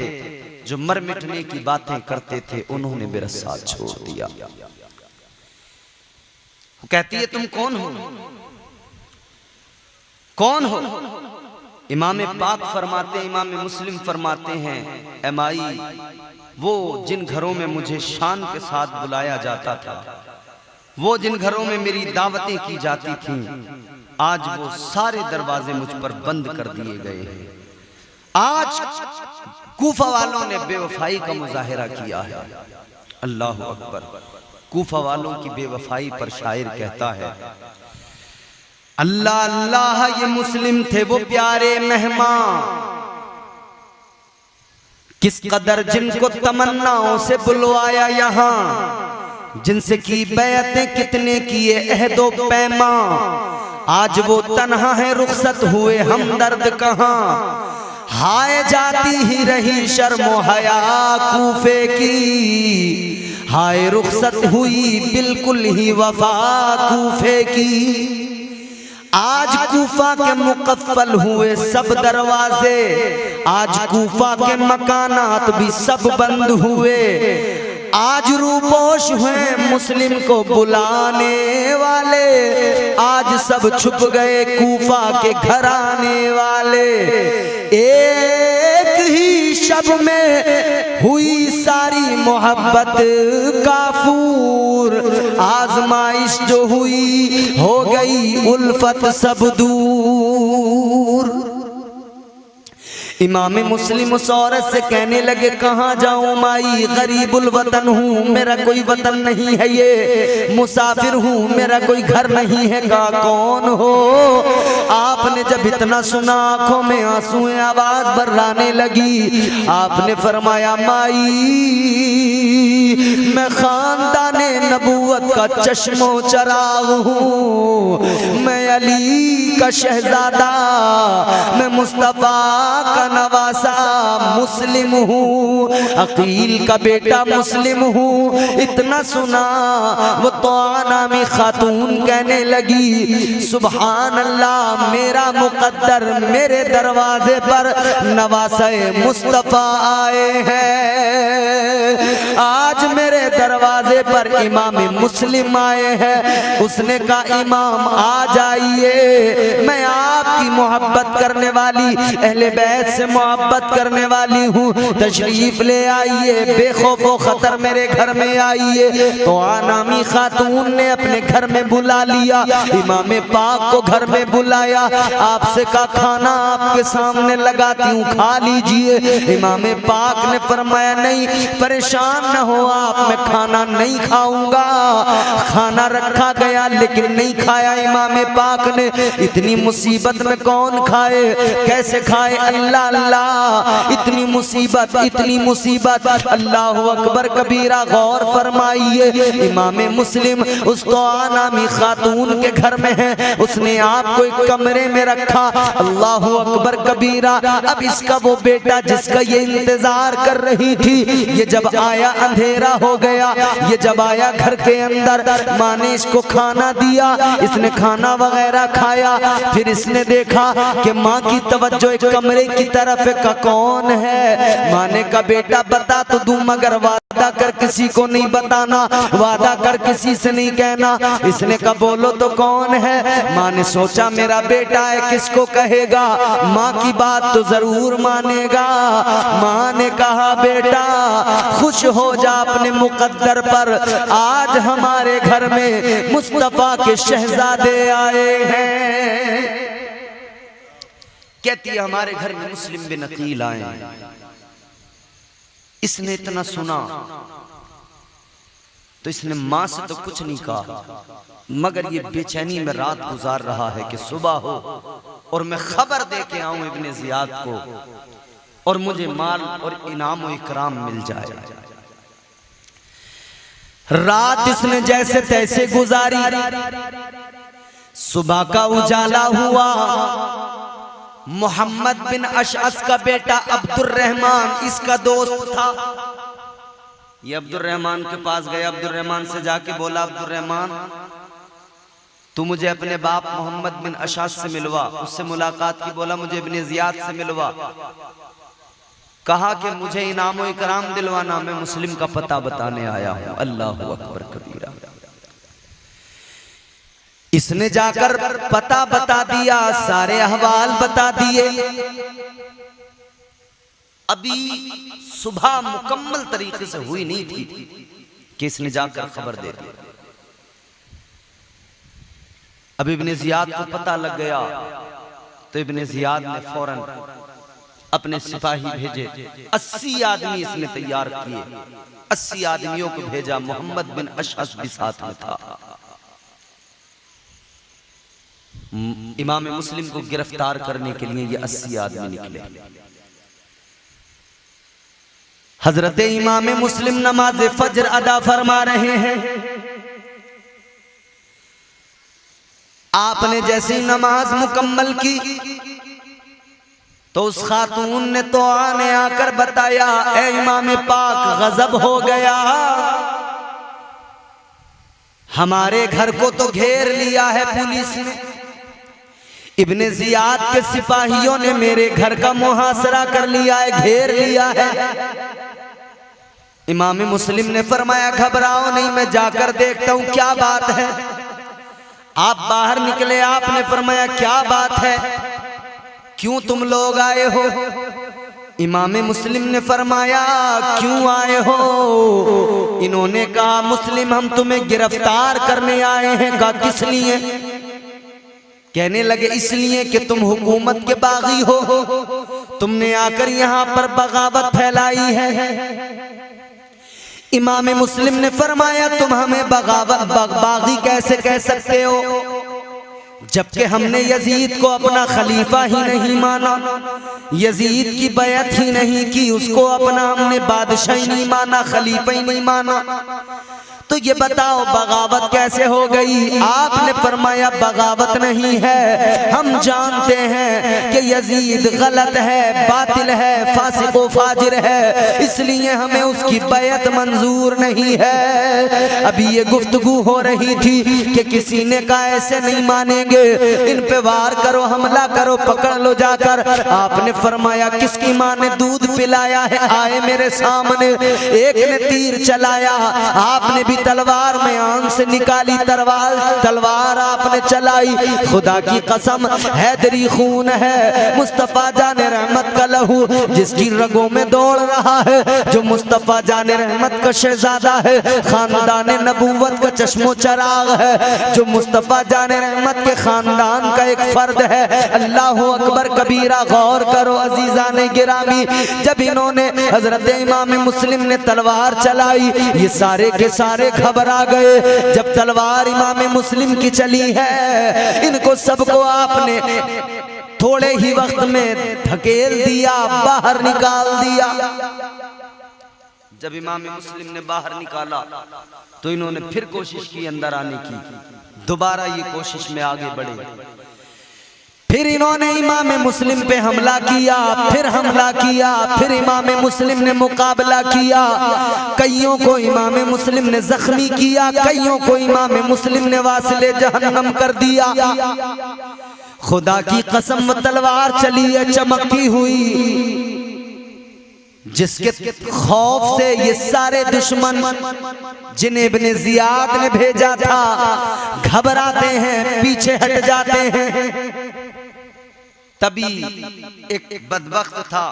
जो मर मिटने की बातें करते थे, उन्होंने मेरा साथ छोड़ दिया। वो कहती है तुम कौन हो, कौन हो? इमाम पाक फरमाते, इमाम मुस्लिम फरमाते हैं ऐ माई, वो जिन घरों में मुझे शान के साथ बुलाया जाता था, वो जिन घरों में मेरी दावतें की जाती थीं, आज वो सारे दरवाजे मुझ पर बंद कर दिए गए हैं। आज कूफा वालों ने बेवफाई का मुजाहिरा किया है। अल्लाह अकबर। कूफा वालों की बेवफाई पर शायर कहता है अल्लाह अल्लाह, ये मुस्लिम थे वो प्यारे मेहमान, किस कदर जिनको तमन्नाओं से बुलवाया यहाँ, जिनसे की बैअतें कितने किए अहदो पैमा, आज वो तन्हा है रुखसत हुए हमदर्द कहाँ, हाय जाती ही रही शर्मो हया कूफे की, हाय रुखसत हुई बिल्कुल ही वफा कूफे की। आज कूफा के मुकफ्फल हुए सब दरवाजे, आज कूफा के मकानात भी सब बंद हुए, आज रूपोश हुए मुस्लिम को बुलाने वाले, आज सब छुप गए कूफा के घराने वाले। एक ही शब में हुई सारी मोहब्बत काफूर, आजमाइश जो हुई हो गई उल्फत सब दूर। इमाम मुस्लिम उस औरत से कहने लगे कहाँ जाऊं माई, गरीबुल वतन हूँ, मेरा कोई वतन नहीं है, ये मुसाफिर हूँ, मेरा कोई घर नहीं है। का कौन हो? आपने जब इतना सुना आंखों में आंसू आवाज बर्राने लगी। आपने फरमाया माई, मैं खानदाने नबूवत का चश्मो चराग हूँ, मैं अली का शहजादा, मैं मुस्तफा का नवासा मुस्लिम हूँ, अकील का बेटा मुस्लिम हूँ। इतना सुना वो तो नामी खातून कहने लगी सुभान अल्लाह, मेरा मुकद्दर मेरे दरवाजे पर नवासे मुस्तफा आए हैं। आज मेरे दरवाजे पर इमाम मुस्लिम आए हैं। उसने कहा इमाम आ जाइए, मैं आपकी मोहब्बत करने वाली, अहले बैत से मोहब्बत करने वाली हूँ, तशरीफ ले आइए, बेखौफो खतर मेरे घर में आइए। तो आनामी खातून ने अपने घर में बुला लिया, इमाम पाक को घर में बुलाया, आपसे का खाना आपके सामने लगाती हूँ, खा लीजिए। इमाम पाक ने फरमाया नहीं, परेशान न हो आप, मैं खाना नहीं खाऊंगा। खाना रखा गया लेकिन नहीं खाया इमाम पाक ने। इतनी मुसीबत में कौन खाए, कैसे खाए? अल्लाह अल्लाह, इतनी मुसीबत, इतनी मुसीबत। अल्लाह अकबर कबीरा, गौर फरमाइए। इमाम मुस्लिम उस तो आनामी खातून के घर में है, उसने आपको एक कमरे में रखा। अल्लाह अकबर कबीरा। अब इसका वो बेटा जिसका ये इंतजार कर रही थी, ये जब आया अंधेरा हो गया, ये जब आया घर के अंदर, माँ ने इसको खाना दिया, इसने खाना वगैरह खाया। फिर इसने देखा कि माँ की तवज्जो एक कमरे की तरफ है, का कौन है? माँ ने कहा बेटा बता तो दूं, मगर वादा कर किसी को नहीं बताना, वादा कर किसी से नहीं कहना। इसने कहा बोलो तो कौन है? माँ ने सोचा मेरा बेटा है, किसको कहेगा, माँ की बात तो जरूर मानेगा। माँ ने कहा बेटा खुश हो जा अपने मुकद्दर पर, आज हमारे घर में मुस्तफा के शहजादे आए हैं। कहती है हमारे घर में मुस्लिम बिन अकील आए हैं। इसने इतना सुना तो इसने माँ से तो कुछ नहीं कहा, मगर ये बेचैनी में रात गुजार रहा है कि सुबह हो और मैं खबर दे के आऊं इब्ने जियाद को और मुझे माल और इनाम और इकराम मिल जाए। रात इसने जैसे तैसे गुजारी। सुबह का उजाला हुआ, मोहम्मद बिन अशअस का बेटा अब्दुर्रहमान इसका दोस्त था। ये अब्दुर्रहमान के पास गया, अब्दुर्रहमान से जाके बोला अब्दुर्रहमान तू मुझे अपने बाप मोहम्मद बिन अशअस से मिलवा। उससे मुलाकात की, बोला मुझे इब्ने जियाद से मिलवा। कहा कि मुझे इनाम व इकराम दिलवाना, मैं मुस्लिम का पता बताने आया हूं। अल्लाह अकबर कबीरा। इसने जाकर पता बता दिया, सारे अहवाल बता दिए। अभी सुबह मुकम्मल तरीके से हुई नहीं थी कि इसने जाकर खबर दे दी। अब इब्ने जियाद को पता लग गया तो इब्ने जियाद ने फौरन अपने सिपाही भेजे। 80 आदमी इसने तैयार किए, 80 आदमियों को भेजा। मोहम्मद बिन अशअस भी साथ में था। इमाम मुस्लिम को गिरफ्तार करने के लिए ये 80 आदमी निकले। हजरत इमाम मुस्लिम नमाज फज्र अदा फरमा रहे हैं। आपने जैसी नमाज मुकम्मल की तो उस खातून ने तो आने आकर बताया, ए इमाम पाक गजब हो गया, हमारे घर को तो घेर लिया है पुलिस ने। इब्ने जियाद के सिपाहियों ने मेरे घर का मुहासरा कर लिया है, घेर लिया है। इमाम मुस्लिम ने फरमाया घबराओ नहीं, मैं जाकर देखता हूं क्या बात है। आप बाहर निकले, आपने फरमाया क्या बात है, क्यों तुम लोग आए हो? इमाम मुस्लिम ने फरमाया क्यों आए हो? इन्होंने कहा मुस्लिम हम तुम्हें गिरफ्तार करने आए हैं। कहा किस लिए? कहने लगे इसलिए कि तुम हुकूमत के बागी हो, तुमने आकर यहाँ पर बगावत फैलाई है। इमाम मुस्लिम ने फरमाया तुम हमें बागी कैसे कह सकते हो, जबकि हमने यजीद को अपना खलीफा ही नहीं माना, यजीद की बैत ही नहीं की, उसको अपना हमने बादशाह ही नहीं माना, खलीफा ही नहीं माना। तो ये बताओ बगावत कैसे हो गई? आपने फरमाया बगावत नहीं है, हम जानते हैं कि यजीद गलत है, बातिल है, फासिक व फाजिर है, इसलिए हमें उसकी बैत मंजूर नहीं है। अभी ये गुफ्तगू हो रही थी कि किसी ने कहा ऐसे नहीं मानेंगे, इन पे वार करो, हमला करो, पकड़ लो जाकर। आपने फरमाया किसकी माँ ने दूध पिलाया है, आए मेरे सामने। एक ने तीर चलाया, आपने भी तलवार में आंख से निकाली, तलवार आपने चलाई। खुदा की कसम हैदरी खून है, मुस्तफा जाने रहमत का लहू जिसकी रगों में दौड़ रहा है, जो मुस्तफा जाने रहमत का शहजादा है, खानदान नबूवत का चश्मो चराग है, जो मुस्तफा जाने रहमत के खानदान का एक फर्द है। अल्लाह अकबर कबीरा। गौर करो अजीजान गिरामी, जब इन्होंने हजरत इमाम मुस्लिम ने तलवार चलाई, ये सारे के सारे घबरा गए। जब तलवार इमाम मुस्लिम की चली है, इनको सबको आपने थोड़े ही वक्त में धकेल दिया, बाहर निकाल दिया। जब इमाम मुस्लिम ने बाहर निकाला तो इन्होंने फिर कोशिश की अंदर आने की, दोबारा ये कोशिश में आगे बढ़े। फिर इन्होंने इमाम मुस्लिम पे हमला किया, फिर हमला किया, फिर इमाम मुस्लिम ने मुकाबला किया। कईयों को इमाम मुस्लिम ने जख्मी किया, कईयों को इमाम मुस्लिम ने वासिले जहन्नम कर दिया। खुदा की कसम तलवार चली है चमकती हुई, जिसके खौफ से ये सारे दुश्मन जिन्हें इब्ने जियाद ने भेजा था घबराते हैं, पीछे हट जाते हैं। तभी एक बदबख्त था,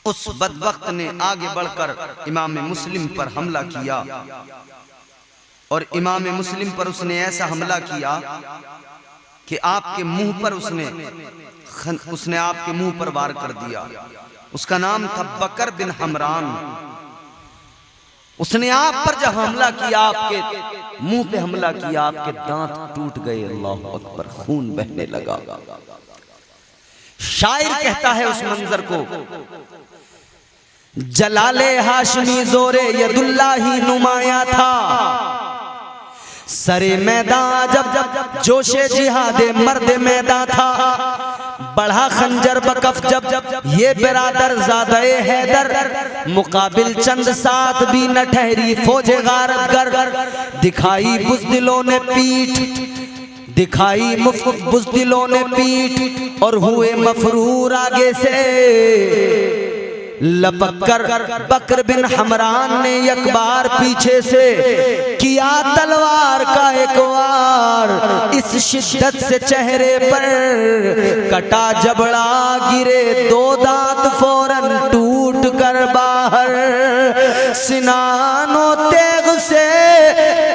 उस बदबख्त ने आगे बढ़कर इमाम मुस्लिम पर हमला किया और इमाम मुस्लिम पर उसने ऐसा हमला किया कि आपके मुंह पर उसने आपके मुंह पर वार कर दिया। उसका नाम था बकर बिन हमरान। उसने आप पर जब हमला किया, आपके मुंह पे हमला किया, आपके दांत टूट गए। अल्लाह अकबर, खून बहने लगा। शायर कहता है उस मंजर को, जलाले हाशमी जोरे यदुल्लाही नुमाया था, सरे मैदान जब जोशे जिहादे मर्द मैदान था, बढ़ा खंजर बकफ जब ये बिरादर ज़ादे हैदर, मुकाबिल चंद साथ भी न ठहरी फौजे गारतगर, दिखाई बुज़दिलों ने पीठ, दिखाई बुज़दिलों ने पीठ, और हुए मफरूर आगे से। लपक कर बकर बिन हमरान ने एक बार पीछे से किया तलवार का एक वार, इस शिद्दत से चेहरे पर कटा जबड़ा गिरे, दो दांत फौरन टूट कर बाहर, सिनानो तेग से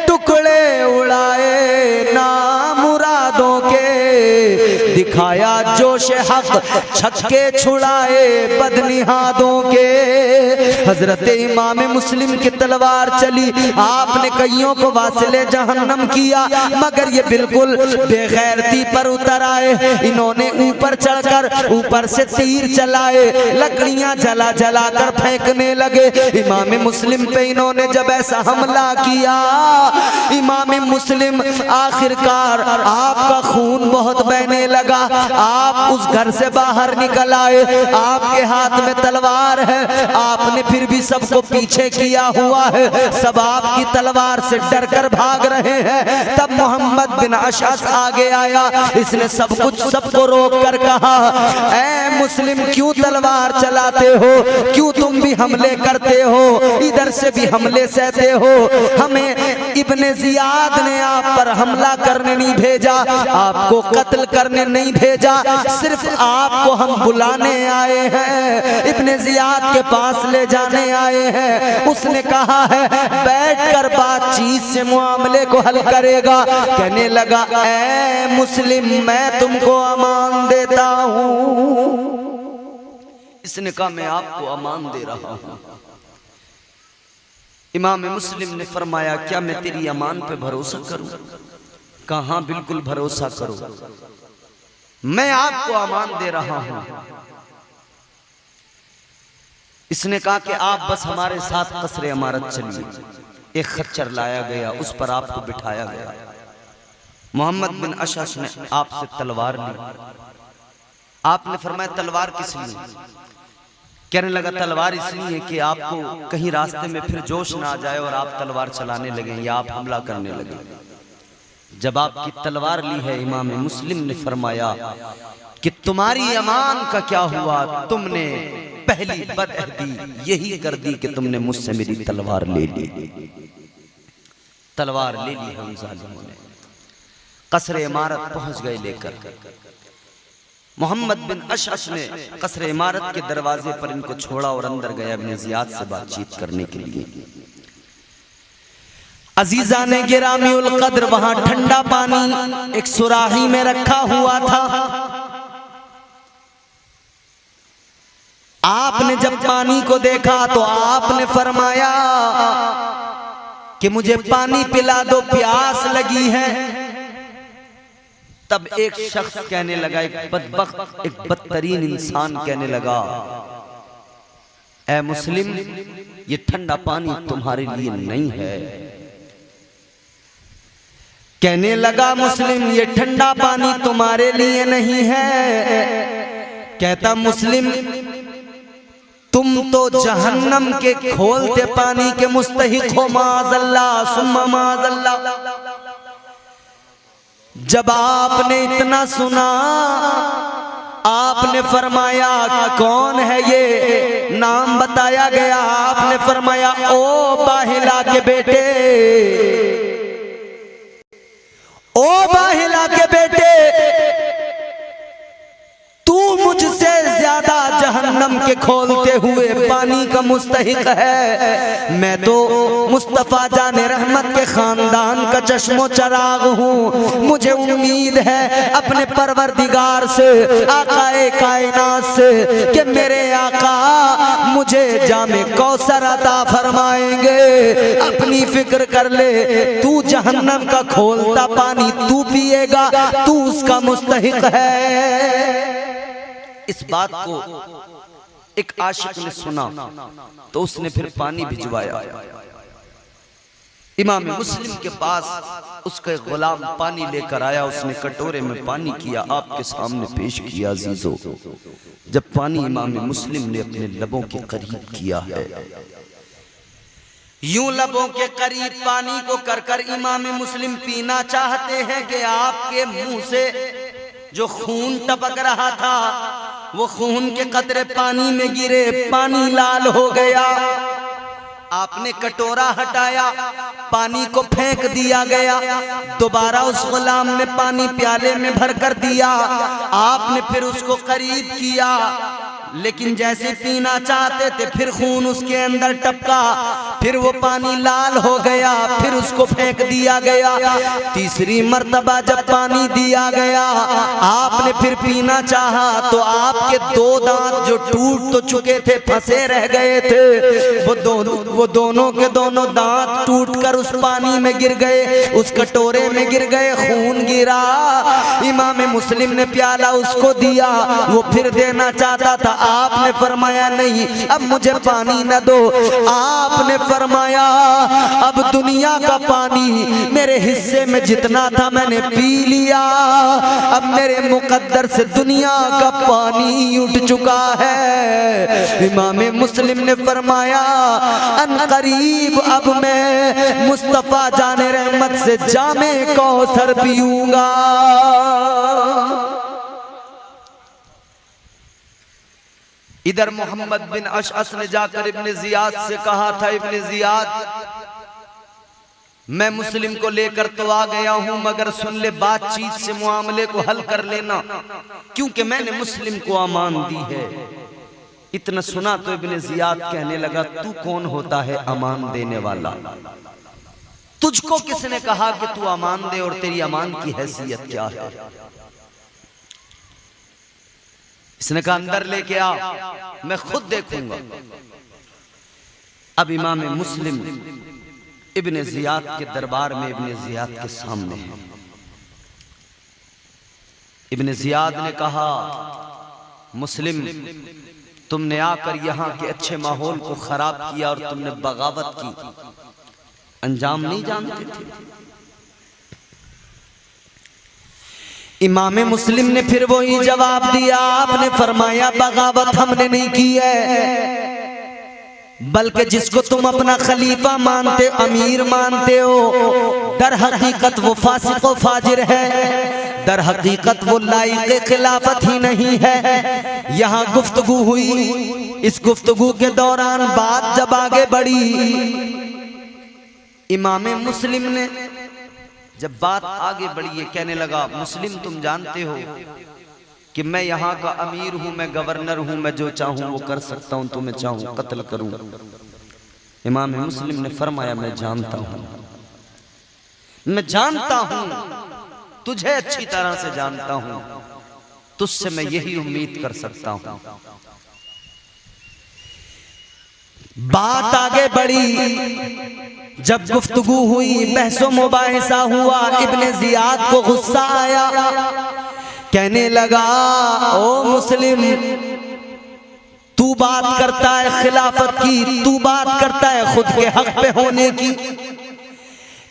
टुकड़े उड़ाए नामुरादों के, दिखाया जोश हक छक्के छुड़ाए बदनिहादों के। हजरत इमाम मुस्लिम की तलवार चली, आपने कईयों को वासिले जहन्नम किया, मगर ये बिल्कुल बेगैरती पर उतर आए। इन्होंने ऊपर चढ़कर ऊपर से तीर चलाए, लकड़ियां जला जला कर फेंकने लगे। इमाम मुस्लिम पे इन्होंने जब ऐसा हमला किया, इमाम मुस्लिम आखिरकार आपका खून बहुत बहने लगा, आप उस घर से बाहर निकल आए, आपके हाथ में तलवार है, आपने फिर भी सबको पीछे किया हुआ है, सब आपकी तलवार से डर कर भाग रहे हैं। तब मोहम्मद बिन अशअस आगे आया, इसने सब कुछ सबको रोक कर कहा, ऐ मुस्लिम क्यों तलवार चलाते हो, क्यों तुम भी हमले करते हो, इधर से भी हमले सहते हो, हमें इब्ने जियाद ने आप पर हमला करने नहीं भेजा, आपको कत्ल करने नहीं भेजा, सिर्फ आपको हम बुलाने आए हैं, इब्ने जियाद के पास ले जाने आए हैं। उसने कहा है बैठकर बातचीत से मामले को हल करेगा। कहने लगा, ऐ मुस्लिम मैं तुमको अमान देता हूं। इसने कहा मैं आपको अमान दे रहा हूं। इमाम मुस्लिम ने फरमाया, क्या मैं तेरी अमान पे भरोसा करूं? कहां, बिल्कुल भरोसा करो, मैं आपको अमान दे रहा हूं। इसने कहा कि आप बस हमारे साथ कसरे इमारत चलिए, एक खच्चर लाया गया, उस पर आपको बिठाया गया। मोहम्मद बिन अशअस ने आपसे तलवार ली। आपने फरमाया तलवार किस लिए? कहने लगा तलवार इसलिए कि आपको कहीं रास्ते में फिर जोश ना आ जाए और आप तलवार चलाने लगे या आप हमला करने लगे। जब आपकी तलवार ली है, इमाम मुस्लिम ने फरमाया कि तुम्हारी अमान का क्या हुआ, तुमने पहली बदअहदी यही कर दी कि तुमने मुझसे मेरी तलवार ले ली। तलवार ले ली हम जालिमों ने। कसरे इमारत पहुंच गए लेकर। मोहम्मद बिन अशअस ने कसरे इमारत के दरवाजे पर इनको छोड़ा और अंदर गया इब्ने ज़ियाद से बातचीत करने के लिए। अजीजा ने गिरामीउल कद्र वहां ठंडा पानी एक सुराही में रखा हुआ था। आपने जब पानी को देखा तो आपने फरमाया कि मुझे पानी पिला दो, प्यास लगी है। तब एक शख्स कहने लगा, एक बदबख्त, एक बदतरीन इंसान कहने लगा, ऐ मुस्लिम, ये ठंडा पानी तुम्हारे लिए नहीं है। कहने लगा मुस्लिम, ये ठंडा पानी तुम्हारे लिए नहीं है। कहता मुस्लिम, तुम तो जहन्नम के खोलते पानी के मुस्तहिक हो, माज़अल्लाह सुम्मा माज़अल्लाह। जब आपने इतना सुना, आपने फरमाया कौन है ये? नाम बताया गया। आपने फरमाया ओ बाहिला के बेटे, ओ बाहिला के बेटे, तू मुझसे ज्यादा जहन्नम के खोलते हुए पानी का मुस्तहिक है। मैं तो मुस्तफा जाने रहमत के खानदान का चश्मो चराग हूँ। मुझे उम्मीद है अपने परवरदिगार से, आकाए कायनात से, कि मेरे आका मुझे जामे कौसर अता फरमाएंगे। अपनी फिक्र कर ले, तू जहन्नम का खोलता पानी तू पिएगा, तू उसका मुस्तहिक है। इस बात को एक आशिक ने सुना तो उसने फिर पानी भिजवाया। इमाम मुस्लिम के पास उसका गुलाम पानी लेकर आया। उसने कटोरे में पानी किया, आपके सामने पेश किया। अजीजों, जब पानी इमाम मुस्लिम ने अपने लबों के करीब किया है, यूं लबों के करीब पानी को कर कर इमाम मुस्लिम पीना चाहते हैं कि आपके मुंह से जो खून टपक रहा था वो खून के कतरे पानी में गिरे, पानी लाल हो गया। आपने कटोरा हटाया, पानी को फेंक दिया गया। दोबारा उस गुलाम ने पानी प्याले में भर कर दिया। आपने फिर उसको करीब किया, लेकिन जैसे पीना चाहते थे फिर खून उसके अंदर टपका, फिर वो पानी लाल हो गया, फिर उसको फेंक दिया गया। तीसरी मर्तबा जब पानी दिया गया, आपने फिर पीना चाहा तो आपके दो दांत जो टूट तो चुके थे, फंसे रह गए थे, वो दोनों के दोनों दांत टूटकर उस पानी में गिर गए, उस कटोरे में गिर गए, खून गिरा। इमाम मुस्लिम ने प्याला उसको दिया, वो फिर देना चाहता था। आपने फरमाया नहीं, अब मुझे पानी न दो। आपने फरमाया अब दुनिया का पानी मेरे हिस्से में जितना था मैंने पी लिया, अब मेरे मुकद्दर से दुनिया का पानी उठ चुका है। इमाम मुस्लिम ने फरमाया अन करीब अब मैं मुस्तफा जाने रहमत से जामे कौसर पीऊंगा। इधर मोहम्मद बिन अशअस ने जाकर इब्ने ज़ियाद से कहा था, इब्ने ज़ियाद मैं मुस्लिम को लेकर तो आ गया हूं, मगर सुन ले, बातचीत से मामले को हल कर लेना, क्योंकि मैंने मुस्लिम को अमान दी है। इतना सुना तो इब्ने ज़ियाद कहने लगा, तू कौन होता है अमान देने वाला? तुझको किसने कहा कि तू अमान दे, और तेरी अमान की हैसियत क्या है? इसने कहा अंदर लेके आ, मैं खुद देखूंगा। अब इमाम मुस्लिम इब्ने ज़ियाद के दरबार में इब्ने ज़ियाद के सामने है। इब्ने ज़ियाद ने कहा, मुस्लिम तुमने आकर यहाँ के अच्छे माहौल को खराब किया और तुमने बगावत की। अंजाम नहीं जानते थे। इमाम मुस्लिम ने फिर वही जवाब दिया, आपने फरमाया बगावत हमने नहीं की है, बल्कि जिसको तुम अपना खलीफा मानते, अमीर मानते हो, दर हकीकत वो फासिक व फाजिर है, दर हकीकत वो लायक खिलाफत ही नहीं है। यहाँ गुफ्तगू हुई, इस गुफ्तगू के दौरान बात जब आगे बढ़ी, इमाम मुस्लिम ने जब बात आगे बढ़ी, ये कहने लगा, मुस्लिम तुम जानते हो कि मैं यहाँ का अमीर हूँ, मैं गवर्नर हूँ, मैं जो चाहूँ वो कर सकता हूँ, तुम्हें चाहूँ कत्ल करूँ। इमाम मुस्लिम ने फरमाया, मैं जानता हूँ, मैं जानता हूँ, तुझे अच्छी तरह से जानता हूँ, तुझसे मैं यही उम्मीद कर सकता हूँ। बात आगे बढ़ी, जब गुफ्तगू हुई, बहसो मुबाहिसा हुआ, इब्ने जियाद को गुस्सा आया, कहने लगा, ओ मुस्लिम, तू बात करता है खिलाफत की, तू बात करता है खुद के हक पे होने की।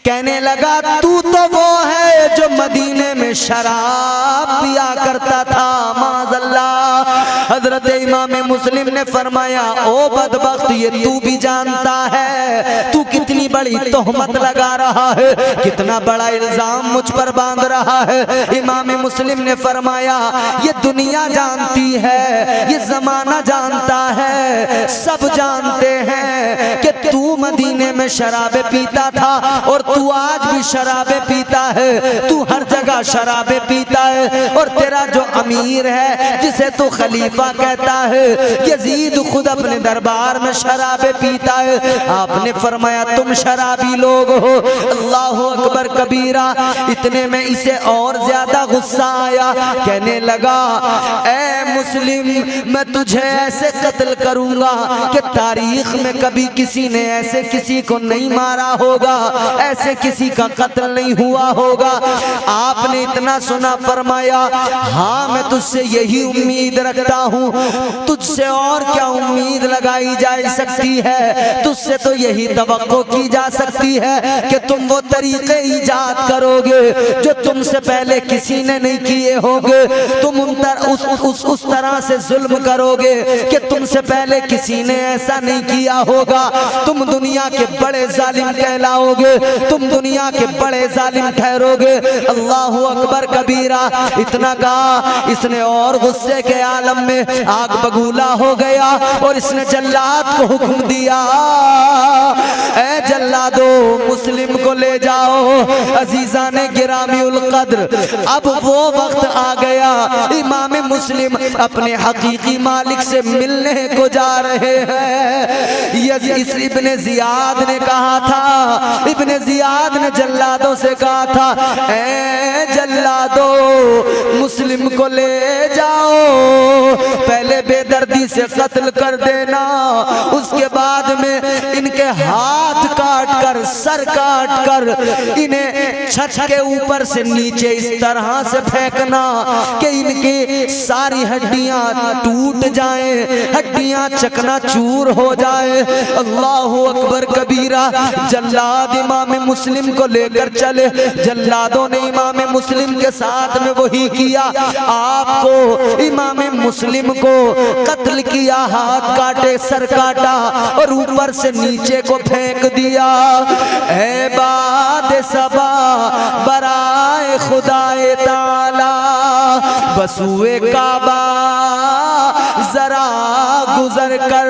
कहने लगा, तू तो वो है जो मदीने में शराब पिया करता था, माज़अल्लाह। हजरत इमाम मुस्लिम ने फरमाया, ओ बदबख्त, ये तू भी जानता है तू कितनी बड़ी तोहमत लगा रहा है, कितना बड़ा इल्जाम मुझ पर बांध रहा है। इमाम मुस्लिम ने फरमाया, ये दुनिया जानती है, ये जमाना जानता है, सब जानते हैं कि तू मदीने में शराबे पीता था और तू आज भी शराबे पीता है, तू हर जगह शराबे पीता है। और तेरा जो अमीर है, जिसे तू खलीफा कहता है, यजीद खुद अपने दरबार में शराबे पीता है। आपने फरमाया, तुम शराबी लोग हो। अल्लाह अकबर कबीरा। इतने में इसे और ज्यादा गुस्सा आया, कहने लगा, ए मुस्लिम, मैं तुझे ऐसे कत्ल करूंगा कि तारीख में कभी किसी ने ऐसे किसी को नहीं मारा होगा, ऐसे किसी का कत्ल नहीं हुआ होगा। आपने इतना सुना, फरमाया, हाँ मैं तुझसे यही उम्मीद रखता हूँ, तुझसे और क्या उम्मीद लगाई जा सकती है, तुझसे तो यही तवक्को की जा सकती है कि तुम वो तरीके ईजाद करोगे जो तुमसे पहले किसी ने नहीं किए होंगे, तुम उस तरह से जुल्म करोगे कि तुमसे पहले किसी ने ऐसा नहीं किया होगा, तुम दुनिया के बड़े जालिम कहलाओगे, तुम दुनिया के बड़े जालिम ठहरोगे। अल्लाहु अकबर कबीरा। इतना कहा, इसने और गुस्से के आलम में आग बगूला हो गया और इसने जल्लाद को हुक्म दिया, ए जल्लादो, मुस्लिम को ले जाओ। अजीजा ने गिरामी उल कद्र, अब वो वक्त आ गया, इमाम मुस्लिम अपने हकीकी मालिक से मिलने को जा रहे हैं। इस इब्ने जियाद ने कहा था, इब्ने जियाद ने जल्लादों से कहा था, ए जल्लादो, मुस्लिम को ले जाओ, पहले बेदर्दी से कत्ल कर देना, उसके बाद में इनके हाथ काट कर, सर काट कर इन्हें छत के ऊपर से नीचे इस तरह से फेंकना कि इनकी सारी हड्डियां टूट जाएं, हड्डियां चकनाचूर हो जाए। अल्लाहु अकबर कबीरा। जल्लाद इमाम मुस्लिम को लेकर चले, जल्लादों ने इमाम मुस्लिम के साथ में वही किया, आपको इमाम मुस्लिम को कत्ल किया, हाथ काटे, सर काटा और ऊपर से नीचे को फेंक दिया। ऐ बाद सबा बराए खुदाए ताला, बसुए काबा जरा गुजर कर,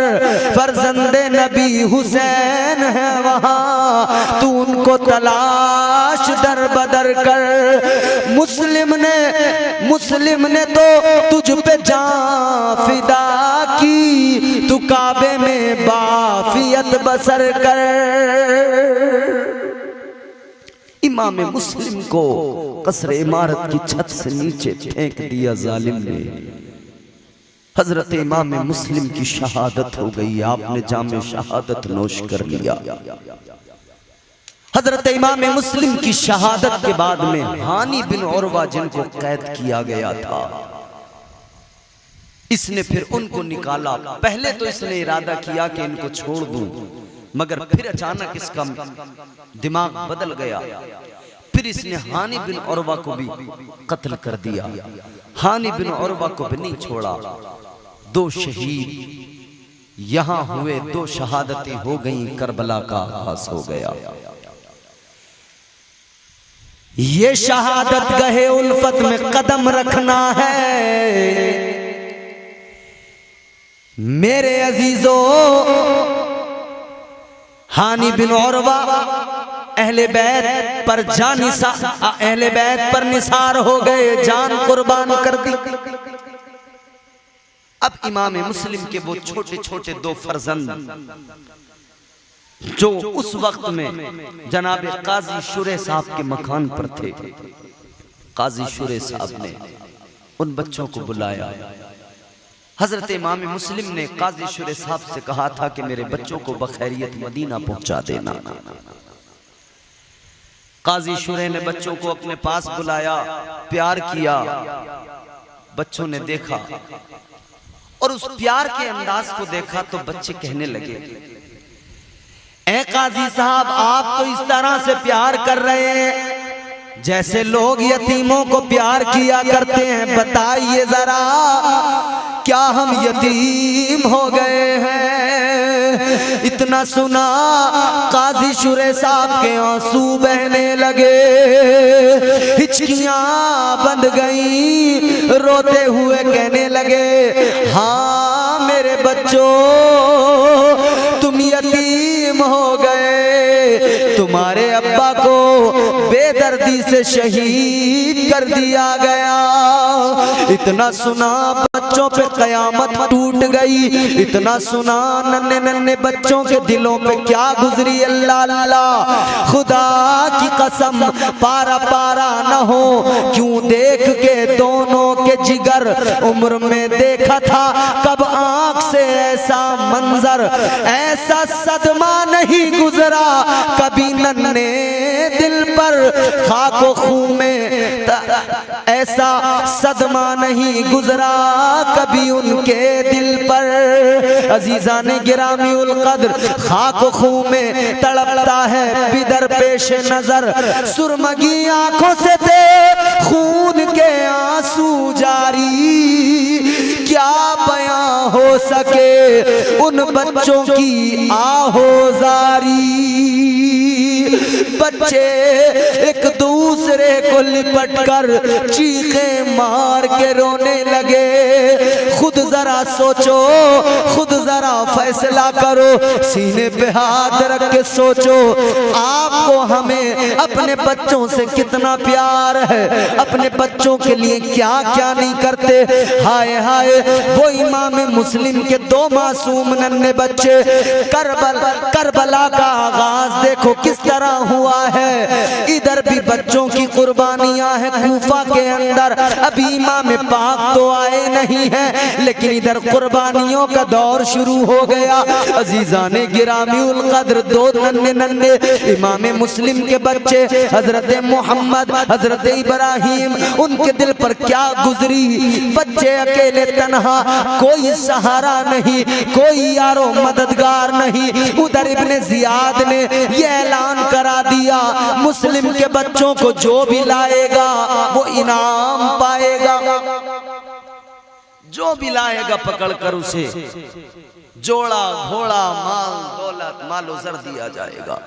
फर्जंदे नबी हुसैन है वहाँ, तू उनको तलाश दर बदर कर। मुस्लिम ने तो तुझ पे जान फिदा की, तू काबे में बाफियत बसर कर। इमाम मुस्लिम को कसर इमारत की छत से नीचे फेंक दिया जालिम ने। हजरत इमाम मुस्लिम की शहादत हो गई, आपने जामे शहादत नोश कर लिया। हजरत इमाम मुस्लिम की शहादत के बाद में हानी बिन उरवा, जिनको कैद किया गया था, इसने फिर उनको निकाला। पहले तो इसने इरादा किया कि इनको छोड़ दूं, मगर फिर अचानक इसका दिमाग बदल गया। फिर इसने हानि बिन उरवा को भी कत्ल कर दिया। हानि बिन उरवा को भी नहीं छोड़ा। 2 शहीद यहां हुए, 2 शहादतें हो गई, करबला का आगाज हो गया। ये शहादत गहे उल्फत में कदम रखना है मेरे अजीजों। हानि बिन उरवा अहले बैत पर अहले बैत पर निसार हो गए, जान कुर्बान कर दी। अब इमाम मुस्लिम के वो छोटे छोटे 2 फर्जंद जो उस वक्त में जनाब काजी शुरे साहब के मकान पर थे, काजी शुरे साहब ने उन बच्चों को बुलाया। हजरत इमाम मुस्लिम ने काजी शुरे साहब से कहा था कि मेरे बच्चों को बखैरियत मदीना पहुंचा देना। काजी शुरे ने बच्चों को अपने पास बुलाया, प्यार किया। बच्चों ने देखा और उस प्यार के अंदाज को देखा तो बच्चे कहने लगे, ए काजी साहब, आप तो इस तरह से प्यार कर रहे हैं जैसे लोग यतीमों को प्यार किया करते हैं। बताइए जरा, क्या हम यतीम हो गए हैं? इतना सुना काजी शुरे साहब के आंसू बहने लगे, हिचकियां बंद गई, रोते हुए कहने लगे, हाँ मेरे बच्चों, तुम यतीम हो गए, तुम्हारे अब्बा को बेदर्दी से शहीद कर दिया गया। इतना सुना बच्चों पे कयामत टूट गई। इतना सुना नन्हे नन्हे बच्चों के दिलों पे क्या गुजरी, अल्लाह अल्लाह, खुदा की कसम पारा पारा न हो। क्यों देख के दोनों के जिगर उम्र में देखा था कब आंख से ऐसा मंजर, ऐसा सदमा नहीं गुजरा कभी नन्हे दिल पर, खाको खून में ऐसा सदमा नहीं गुजरा कभी उनके दिल पर। अजीजाने गिरामी उल कद्र, खाको खून में तड़पता है बिदर पेश नजर, सुरमगी आंखों से थे खून के आंसू जारी। क्या बयां हो सके उन बच्चों की आहोजारी। बच्चे एक दूसरे को लिपट कर चीखें मार के रोने लगे। खुद जरा सोचो, खुद जरा फैसला करो, सीने पे हाथ रख के सोचो, आपको हमें अपने बच्चों से कितना प्यार है, अपने बच्चों के लिए क्या क्या नहीं करते। हाय हाय, वो इमाम मुस्लिम के 2 मासूम नन्हे बच्चे, करबला का आगाज देखो किस तरह हुआ है। इधर भी बच्चों की कुर्बानियां हैं कूफा के अंदर, अभी इमाम पाक तो आए नहीं हैं, लेकिन इधर कुर्बानियों का दौर शुरू हो गया। अजीजाने गिरामी उल कद्र, 2 नन्हे नन्हे इमाम मुस्लिम के बच्चे, हजरत मोहम्मद, हजरत इब्राहिम, उनके दिल पर क्या गुजरी। बच्चे अकेले तन्हा, कोई सहारा नहीं, कोई यारो मददगार नहीं। उधर इब्ने जियाद ने यह ऐलान करा दिया, मुस्लिम के बच्चों को जो भी लाएगा वो इनाम पाएगा, जो भी लाएगा पकड़ कर उसे जोड़ा घोड़ा माल दौलत मालो जर दिया जाएगा।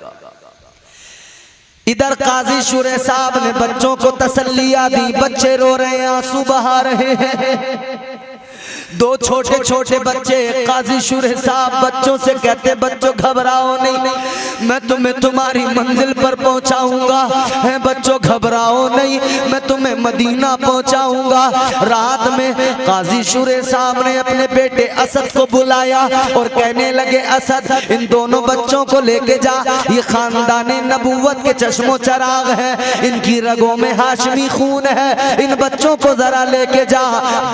इधर काजी शुरे साहब ने बच्चों को तसल्लियां दी, बच्चे रो रहे हैं, आंसू बहा रहे हैं। 2 छोटे छोटे बच्चे, काजी शुरे साहब बच्चों से कहते, बच्चों घबराओ नहीं, मैं तुम्हें तुम्हारी मंजिल पर पहुंचाऊंगा। है बच्चों घबराओ नहीं, मैं तुम्हें मदीना पहुंचाऊंगा। रात में काजी शुरे साहब ने अपने बेटे असद को बुलाया और कहने लगे, असद इन दोनों बच्चों को लेके जा, ये खानदाने नबूवत के चश्मो चराग है, इनकी रगों में हाशमी खून है, इन बच्चों को जरा लेके जा,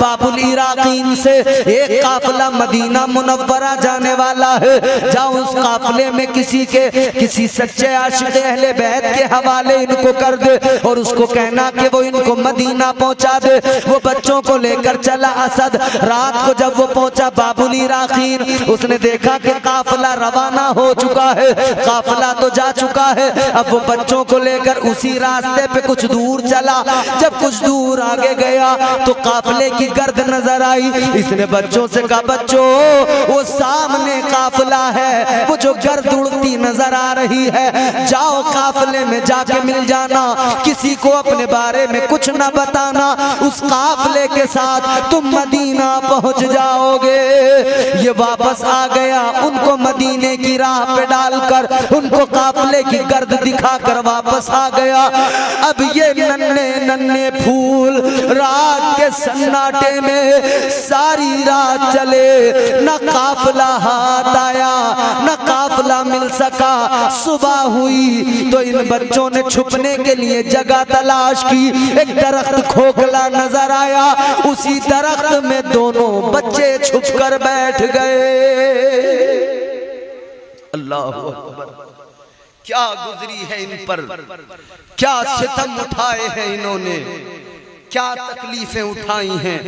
बाबुल इराकीन से एक काफिला मदीना मुनव्वरा जाने वाला है। जाओ उस काफिले में किसी सच्चे आशिक अहले बैत के हवाले इनको कर दे और उसको कहना कि वो इनको मदीना पहुंचा दे। वो बच्चों को लेकर चला असद। रात को जब वो पहुंचा बाबुली राखीन, उसने देखा कि काफिला रवाना हो चुका है, काफिला तो जा चुका है। अब वो बच्चों को लेकर उसी रास्ते पे कुछ दूर चला। जब कुछ दूर आगे गया तो काफिले की गर्द नजर आई। इसने बच्चों से कहा, बच्चों वो सामने काफिला है, वो जो गर्द उड़ती नजर आ रही है, जाओ काफिले में जाके मिल जाना, किसी को अपने बारे में कुछ ना बताना, उस काफिले के साथ तुम मदीना पहुंच जाओगे। ये वापस आ गया, उनको मदीने की राह पे डालकर उनको काफिले की गर्द दिखाकर वापस आ गया। अब ये नन्हे नन्हे फूल रात के सन्नाटे में सारी रात चले, न काफिला हाथ आया, न काफिला मिल सका। सुबह हुई तो इन बच्चों ने छुपने के लिए जगह तलाश की। एक दरख्त खोखला नजर आया, उसी दरख्त में दोनों बच्चे छुपकर बैठ गए। अल्लाह अकबर, क्या गुजरी है इन पर, क्या सितम उठाए हैं इन्होंने, क्या तकलीफें उठाई हैं,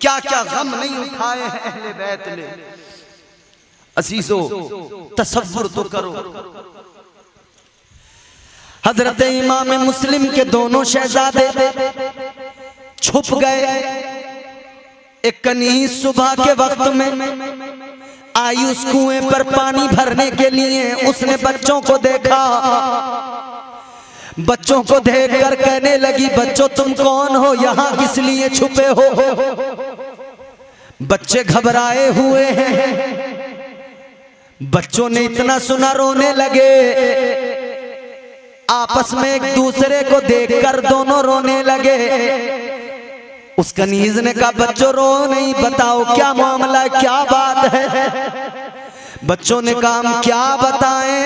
क्या क्या गम नहीं उठाए हैं अहले बैत ने। अजीजों तसव्वुर तो करो, हजरत इमाम मुस्लिम के दोनों शहजादे छुप गए। एक कनीज सुबह के वक्त में आई उस कुएं पर पानी भरने के लिए। उसने बच्चों को देखा, बच्चों को देखकर कहने लगी, बच्चों तुम कौन हो, यहां किस लिए छुपे हो। बच्चे घबराए हुए हैं। बच्चों ने इतना सुना रोने लगे। आपस में एक दूसरे को देखकर दोनों रोने लगे। उस कनीज ने कहा, बच्चों रो नहीं, बताओ क्या मामला, क्या बात है। बच्चों ने कहा, हम क्या बताएं,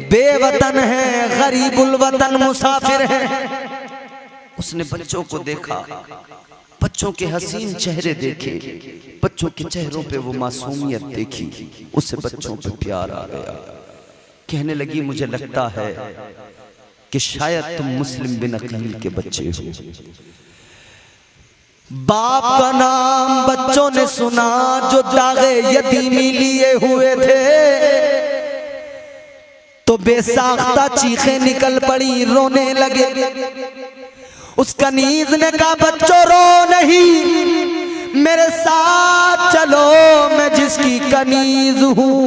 बेवतन है, गरीबुल वतन मुसाफिर है। उसने बच्चों को देखा, बच्चों के हसीन चेहरे देखे, बच्चों के चेहरों पे वो मासूमियत देखी, उससे बच्चों पे प्यार आ गया। कहने लगी, मुझे लगता है कि शायद तुम मुस्लिम बिन अकील के बच्चे हो। बाप का नाम बच्चों ने सुना जो दागे यतीमी लिए हुए थे, तो बेसाख्ता चीखें निकल पड़ी, रोने लगे। उस कनीज ने कहा, बच्चों रो नहीं, मेरे साथ चलो, मैं जिसकी कनीज हूँ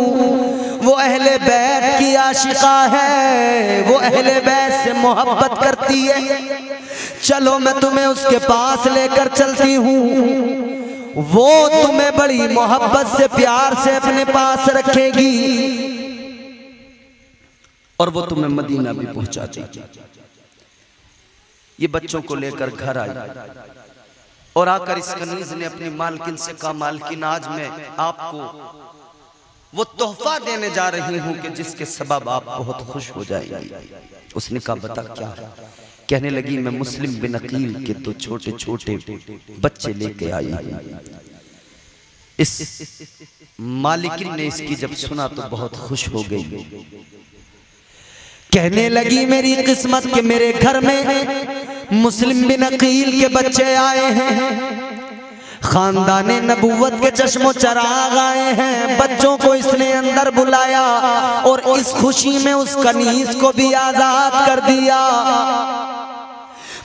वो अहले बैत की आशिका है, वो अहले बैत से मोहब्बत करती है। चलो मैं तुम्हें उसके पास लेकर चलती हूँ, वो तुम्हें बड़ी मोहब्बत से प्यार से अपने पास रखेगी और वो तुम्हें मदीना भी पहुंचा देगी। ये बच्चों को लेकर घर आई और आकर इस कनीज ने अपनी मालकिन से कहा, मालकिन आज मैं आपको वो तोहफा देने जा रही हूं कि जिसके सबब आप बहुत खुश हो जाएंगी। उसने कहा, बता क्या है। कहने लगी, मैं मुस्लिम बिन अकील के तो छोटे छोटे बच्चे लेके आई हूं। इस मालिकिन ने इसकी जब सुना तो बहुत खुश हो गई। कहने लगी, मेरी किस्मत के मेरे घर में मुस्लिम बिन अकील के बच्चे आए हैं, खानदाने नबूवत के चश्मो चराग आए हैं। बच्चों को इसने अंदर बुलाया और इस खुशी में उस कनीज को भी आजाद कर दिया।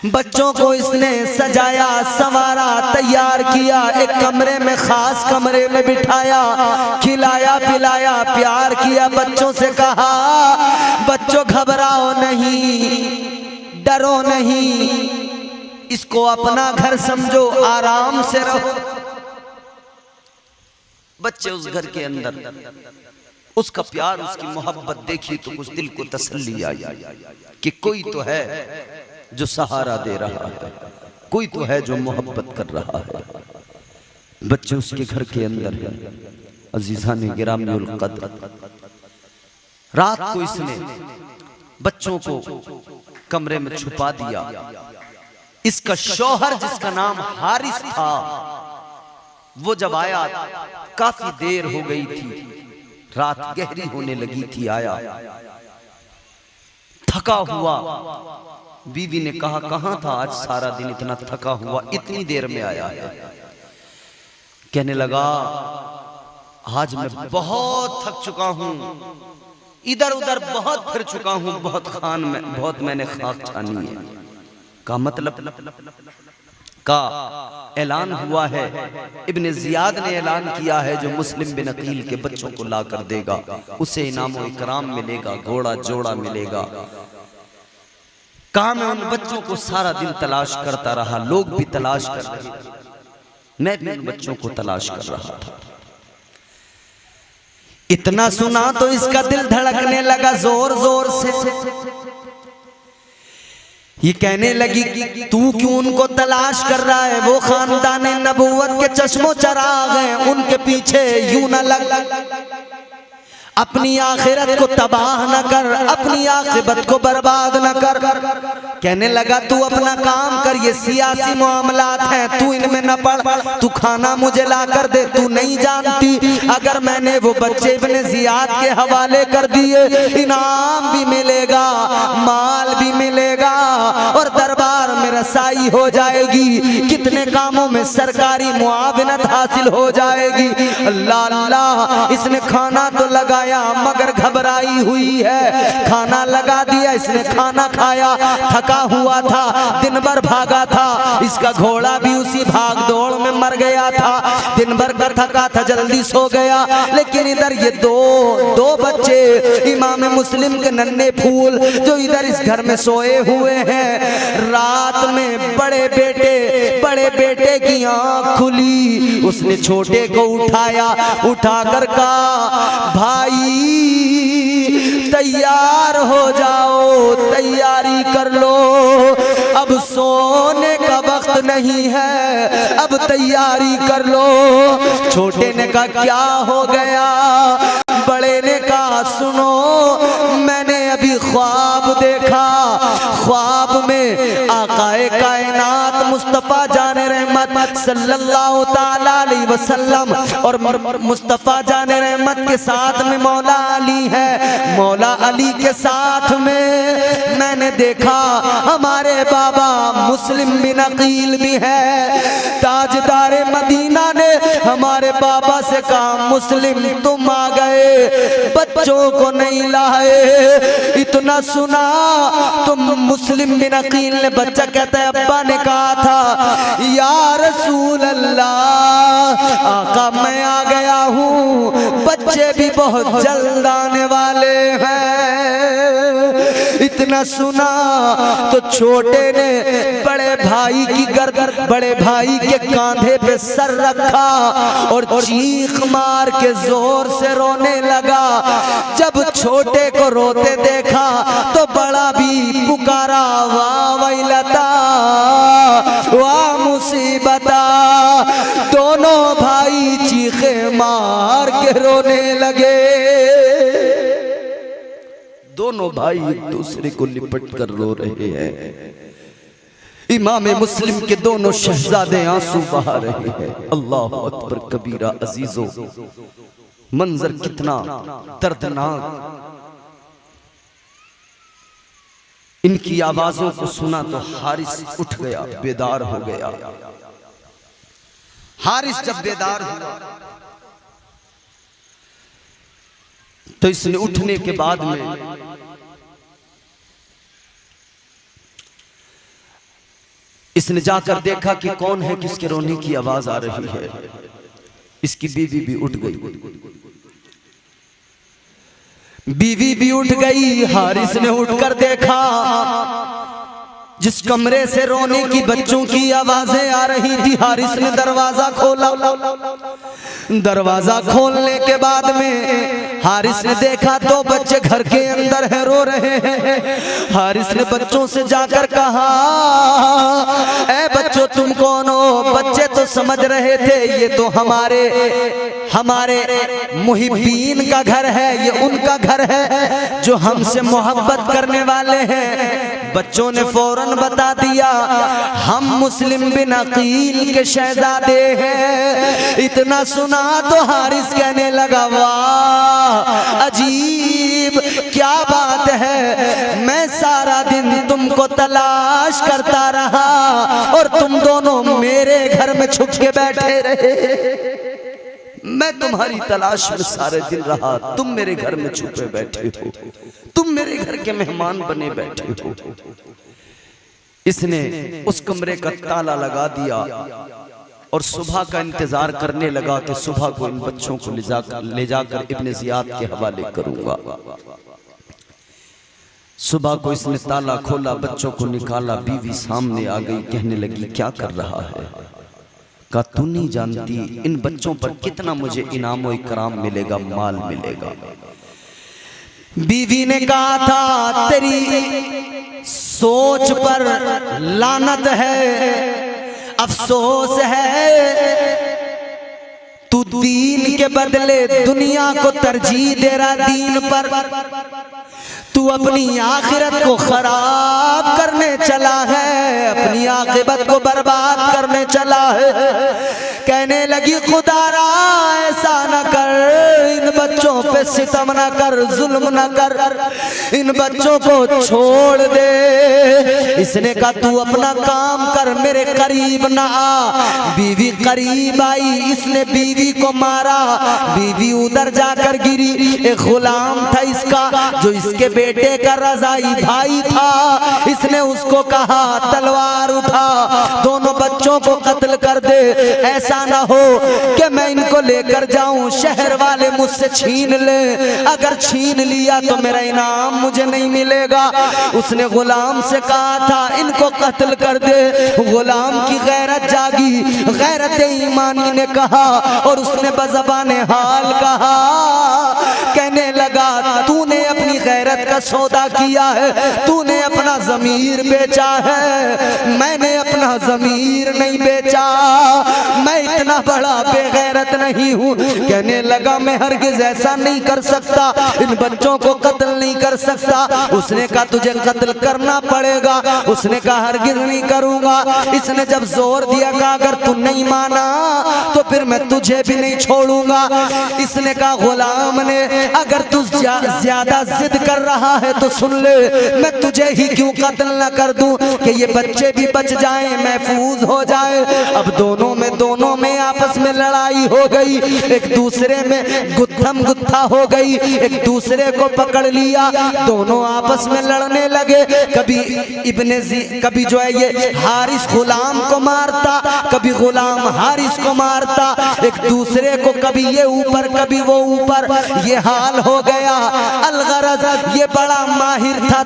बच्चों को इसने सजाया, संवारा, तैयार किया, एक कमरे में, खास कमरे में बिठाया, खिलाया पिलाया, प्यार किया। बच्चों से कहा, बच्चों घबराओ नहीं, डरो नहीं, इसको अपना घर समझो, आराम से रहो। बच्चे उस घर के अंदर, उसका प्यार, उसकी मोहब्बत देखी तो कुछ दिल को तसल्ली आई कि कोई तो है जो सहारा दे रहा है, कोई तो है जो मोहब्बत कर रहा है। बच्चे उसके घर के अंदर है। अजीज़ान गिरामीउल क़द्र, रात को इसने बच्चों को कमरे में छुपा दिया। इसका शौहर जिसका नाम हारिस था, वो जब आया काफी देर हो गई थी, रात गहरी होने लगी थी। आया थका हुआ, बीवी ने कहा कहां था आज सारा दिन इतना थका हुआ, इतनी देर में आया है। कहने लगा आज मैं बहुत थक चुका हूं, इधर उधर बहुत फिर चुका हूं, बहुत मैंने खाक छानी है। का मतलब का ऐलान हुआ है, इब्ने जियाद ने ऐलान किया है जो मुस्लिम बिन अकील के बच्चों को ला कर देगा उसे इनाम व इकराम मिलेगा, घोड़ा जोड़ा मिलेगा। कहा मैं उन बच्चों को सारा दिन तलाश करता रहा, लोग भी तलाश कर रहे थे, मैं भी उन बच्चों को तलाश कर रहा था। इतना सुना तो इसका दिल धड़कने लगा जोर जोर से। ये कहने लगी तू क्यों उनको तलाश कर रहा है, वो खानदान नबूवत के चश्मो चराग हैं, उनके पीछे यूं न लग, अपनी आखिरत को तबाह न कर, अपनी आखिरत को बर्बाद न कर। कहने लगा तू अपना काम कर, ये सियासी मामलात हैं, तू इनमें न पड़, तू खाना मुझे ला कर दे। तू नहीं जानती अगर मैंने वो बच्चे इब्ने जियाद के हवाले कर दिए, इनाम भी मिलेगा, माल भी मिलेगा और दरबार में रसाई हो जाएगी, कितने कामों में सरकारी मुआवनत हासिल हो जाएगी। अल्लाह अल्लाह, इसने खाना तो लगा मगर घबराई हुई है, खाना लगा दिया, इसने खाना खाया, थका हुआ था, दिन भर भागा था, इसका घोड़ा भी उसी भाग दौड़ में मर गया था, दिन भर का थका था, जल्दी सो गया। लेकिन इधर ये दो बच्चे इमाम मुस्लिम के नन्हे फूल जो इधर इस घर में सोए हुए हैं, रात में बड़े बेटे की आंख खुली, उसने छोटे को उठाया, उठाकर कहा भाई तैयार हो जाओ, तैयारी कर लो, अब सोने का वक्त नहीं है, अब तैयारी कर लो। छोटे ने कहा क्या हो गया, बड़े ने कहा सुनो मैंने अभी ख्वाब देखा, ख्वाब में आकाए कायनात मुस्तफा जाने रहमत सल्लल्लाहु ताला अलैहि वसल्लम और मुस्तफा जाने रहमत के साथ में मौला अली है, मौला अली के साथ में मैंने देखा हमारे बाबा मुस्लिम बिन अकील भी है। ताजदारे मदीना ने हमारे बाबा से कहा मुस्लिम तुम आ गए, बच्चों को नहीं लाए। इतना सुना तो मुस्लिम बिन अकील ने, बच्चा कहता है अब्बा ने कहा था या रसूल अल्लाह, आका मैं आ गया हूँ, बच्चे भी बहुत जल्द आने वाले हैं। इतना सुना तो छोटे ने बड़े भाई की गर्दन, बड़े भाई के कांधे पे सर रखा और चीख मार के जोर से रोने लगा। जब छोटे को रोते देखा तो बड़ा भी पुकारा वाह वैलता वाह मुसीबता। दोनों भाई चीखे मार के रोने लगे, दोनों भाई एक दूसरे को लिपट कर रो रहे हैं। इमाम मुस्लिम के दोनों शहजादे आंसू बहा रहे हैं। अल्लाह अकबर कबीरा अजीजों, मंजर कितना दर्दनाक। इनकी आवाजों को सुना तो हारिस उठ गया, बेदार हो गया। हारिस जब बेदार हुआ तो इसने उठने के बाद में इसने जाकर देखा कि कौन है, किसके रोने की आवाज आ रही है। इसकी बीवी भी उठ गई, बीवी भी उठ गई। हारिस ने उठकर देखा जिस कमरे से रोने की बच्चों की आवाजें आ रही थी, हारिस ने दरवाजा खोला। दरवाजा खोलने के बाद में हारिस ने देखा दो बच्चे घर के अंदर है, रो रहे हैं। हारिस ने बच्चों से जाकर कहा ऐ बच्चों तुम कौन हो? बच्चे तो समझ रहे थे ये तो हमारे मुहिब्बीन का घर है, ये उनका घर है जो हमसे मोहब्बत करने वाले हैं। बच्चों ने फौरन बता दिया हम मुस्लिम बिन अकील के शहजादे हैं। इतना सुना तो हारिस कहने लगा वाह अजीब क्या बात है, मैं सारा दिन तुमको तलाश करता रहा और तुम दोनों मेरे घर में छुप के बैठे रहे। मैं तुम्हारी तलाश में सारे दिन रहा, तुम मेरे घर में छुपे बैठे हो, तुम मेरे घर के मेहमान बने बैठे हो। इसने उस कमरे का ताला लगा दिया और सुबह का इंतजार करने लगा कि सुबह को इन बच्चों को ले जाकर इब्ने जियाद के हवाले करूंगा। सुबह को इसने ताला खोला, बच्चों को निकाला, बीवी सामने आ गई, कहने लगी क्या कर रहा है? कहा तू नहीं जानती इन बच्चों पर कितना मुझे इनाम और इकराम मिलेगा, माल मिलेगा। बीवी ने कहा था तेरी सोच पर लानत है, अफसोस है तू दीन के बदले दुनिया को तरजीह दे रहा दीन पर। तू अपनी आखिरत को खराब करने चला है, अपनी आखिरत को बर्बाद करने चला है। कहने लगी खुदारा ऐसा न कर, इन बच्चों पे सितम न कर, जुल्म न कर, इन बच्चों को छोड़ दे। इसने कहा तू अपना काम कर, मेरे करीब ना आ। बीवी करीब आई, इसने बीवी को मारा, बीवी उधर जाकर गिरी। एक गुलाम था इसका जो इसके बेटे का रजाई भाई था, इसने उसको कहा तलवार उठा, दोनों बच्चों को कत्ल कर दे। ऐसा ना हो कि मैं इनको लेकर जाऊं, शहर वाले मुझसे छीन ले, अगर छीन लिया तो मेरा इनाम मुझे नहीं मिलेगा। उसने गुलाम से कहा था इनको कत्ल कर दे। गुलाम की गैरत जागी, गैरत ईमानी ने कहा और उसने बज़बाने हाल कहा, कहने लगा तूने अपनी गैरत का सौदा किया है, तूने अपना ज़मीर बेचा है, मैंने अपना ज़मीर नहीं बेचा, मैं इतना बड़ा बेगैरत नहीं हूँ। कहने लगा मैं हरगिज़ ऐसा नहीं कर सकता, इन बच्चों को कत्ल नहीं कर सकता। उसने कहा तुझे कत्ल करना पड़ेगा। उसने कहा हरगिज़ नहीं करूँगा। इसने जब जोर दिया कहा अगर तू नहीं माना तो फिर मैं तुझे भी नहीं छोड़ूंगा। इसने कहा गुलाम ने अगर तू ज्यादा जिद कर रहा है तो सुन ले, मैं तुझे ही क्यों कत्ल न कर दूं कि ये बच्चे भी बच जाएं, महफूज हो जाए। अब दोनों में आपस में लड़ाई हो गई, एक दूसरे में गुत्थम गुत्था हो गई, एक दूसरे को पकड़ लिया, दोनों आपस में लड़ने लगे। कभी जो है ये हारिस गुलाम को मारता, कभी गुलाम हारिस को मारता, एक दूसरे को कभी ये ऊपर कभी वो ऊपर, ये हाल हो गया। अलगरज ये बड़ा माहिर था,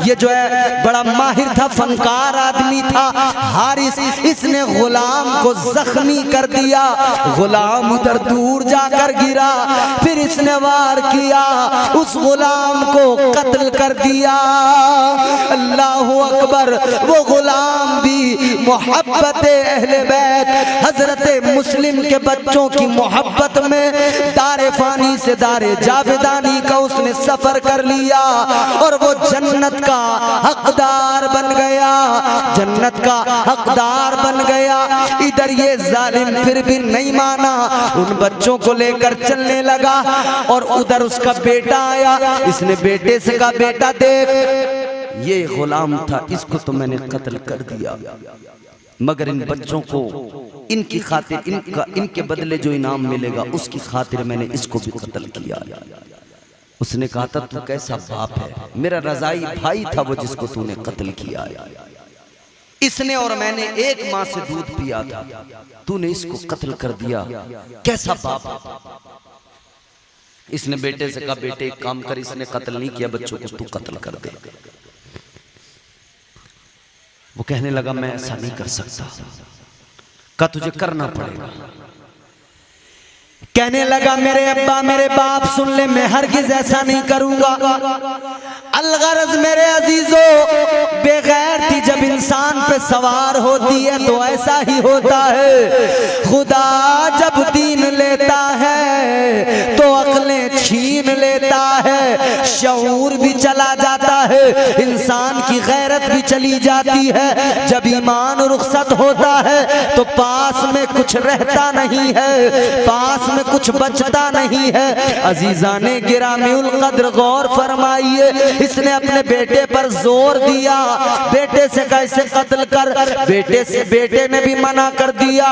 ये जो है बड़ा माहिर था, फनकार आदमी था हारिस। इसने गुलाम को जख्मी कर दिया, गुलाम उधर दूर जाकर गिरा, फिर इसने वार किया, उस गुलाम को कत्ल कर दिया। अल्लाहु अकबर। वो गुलाम भी मोहब्बत अहले बैत हजरत मुस्लिम के बच्चों की मोहब्बत में दारे फानी से दारे जावेदानी का उसने सफर कर लिया और वो जन्नत का हकदार बन गया, जन्नत का हकदार बन गया। इधर ये जालिम फिर भी नहीं माना, उन बच्चों को लेकर चलने लगा और उधर उसका बेटा आया। इसने बेटे से कहा बेटा देख ये गुलाम था, इसको तो मैंने कत्ल कर दिया, मगर इन बच्चों को इनकी खातिर इनके बदले जो इनाम मिलेगा उसकी खातिर मैंने इसको भी कत्ल किया। उसने कहा था तू कैसा बाप है, मेरा रजाई भाई था वो जिसको तूने कत्ल किया। इसने और मैंने एक माँ से दूध पिया था, तूने इसको कत्ल कर दिया, कैसा बाप है। इसने बेटे से कहा बेटे एक काम कर, इसने कत्ल नहीं किया, बच्चों को तू कत्ल कर दे। वो कहने लगा मैं ऐसा नहीं कर सकता। कहा तुझे करना पड़ेगा। कहने लगा मेरे अब्बा मेरे बाप सुन ले, मैं हरगिज़ ऐसा नहीं करूंगा। अलगरज मेरे अजीजों, बेगैरती जब इंसान पे सवार होती है तो ऐसा ही होता है। खुदा जब दीन लेता है है तो अक्लें छीन लेता है, शऊर भी चला जाता है, इंसान की गैरत भी चली जाती है। जब ईमान रुखसत होता है तो पास में कुछ रहता नहीं है, पास में कुछ बचता नहीं है। अजीजाने गिरामीउल कद्र गौर फरमाइए, इसने अपने बेटे पर जोर दिया, बेटे से कैसे कत्ल कर। बेटे ने भी मना कर दिया,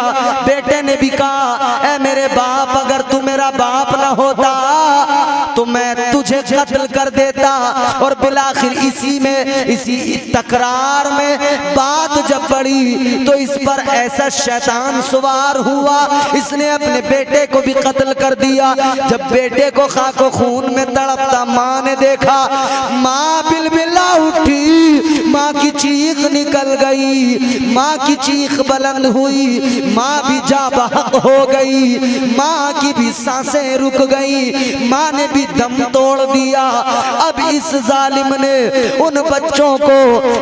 बेटे ने भी कहा ऐ मेरे बाप, अगर तू मेरा बाप न होता तो मैं तुझे कत्ल कर देता। और बिलाखिर इसी तकरार में बात जब बढ़ी तो इस पर ऐसा शैतान सवार हुआ, इसने अपने बेटे को भी कत्ल कर दिया। जब बेटे को खाको खून में तड़पता माँ ने देखा, माँ बिलबिला उठी, माँ की चीख निकल गई, माँ की चीख बुलंद हुई, माँ भी जा बहक हो गई, माँ की भी सांसें रुक गई, माँ ने भी दम तोड़ दिया। अब इस जालिम ने उन बच्चों को,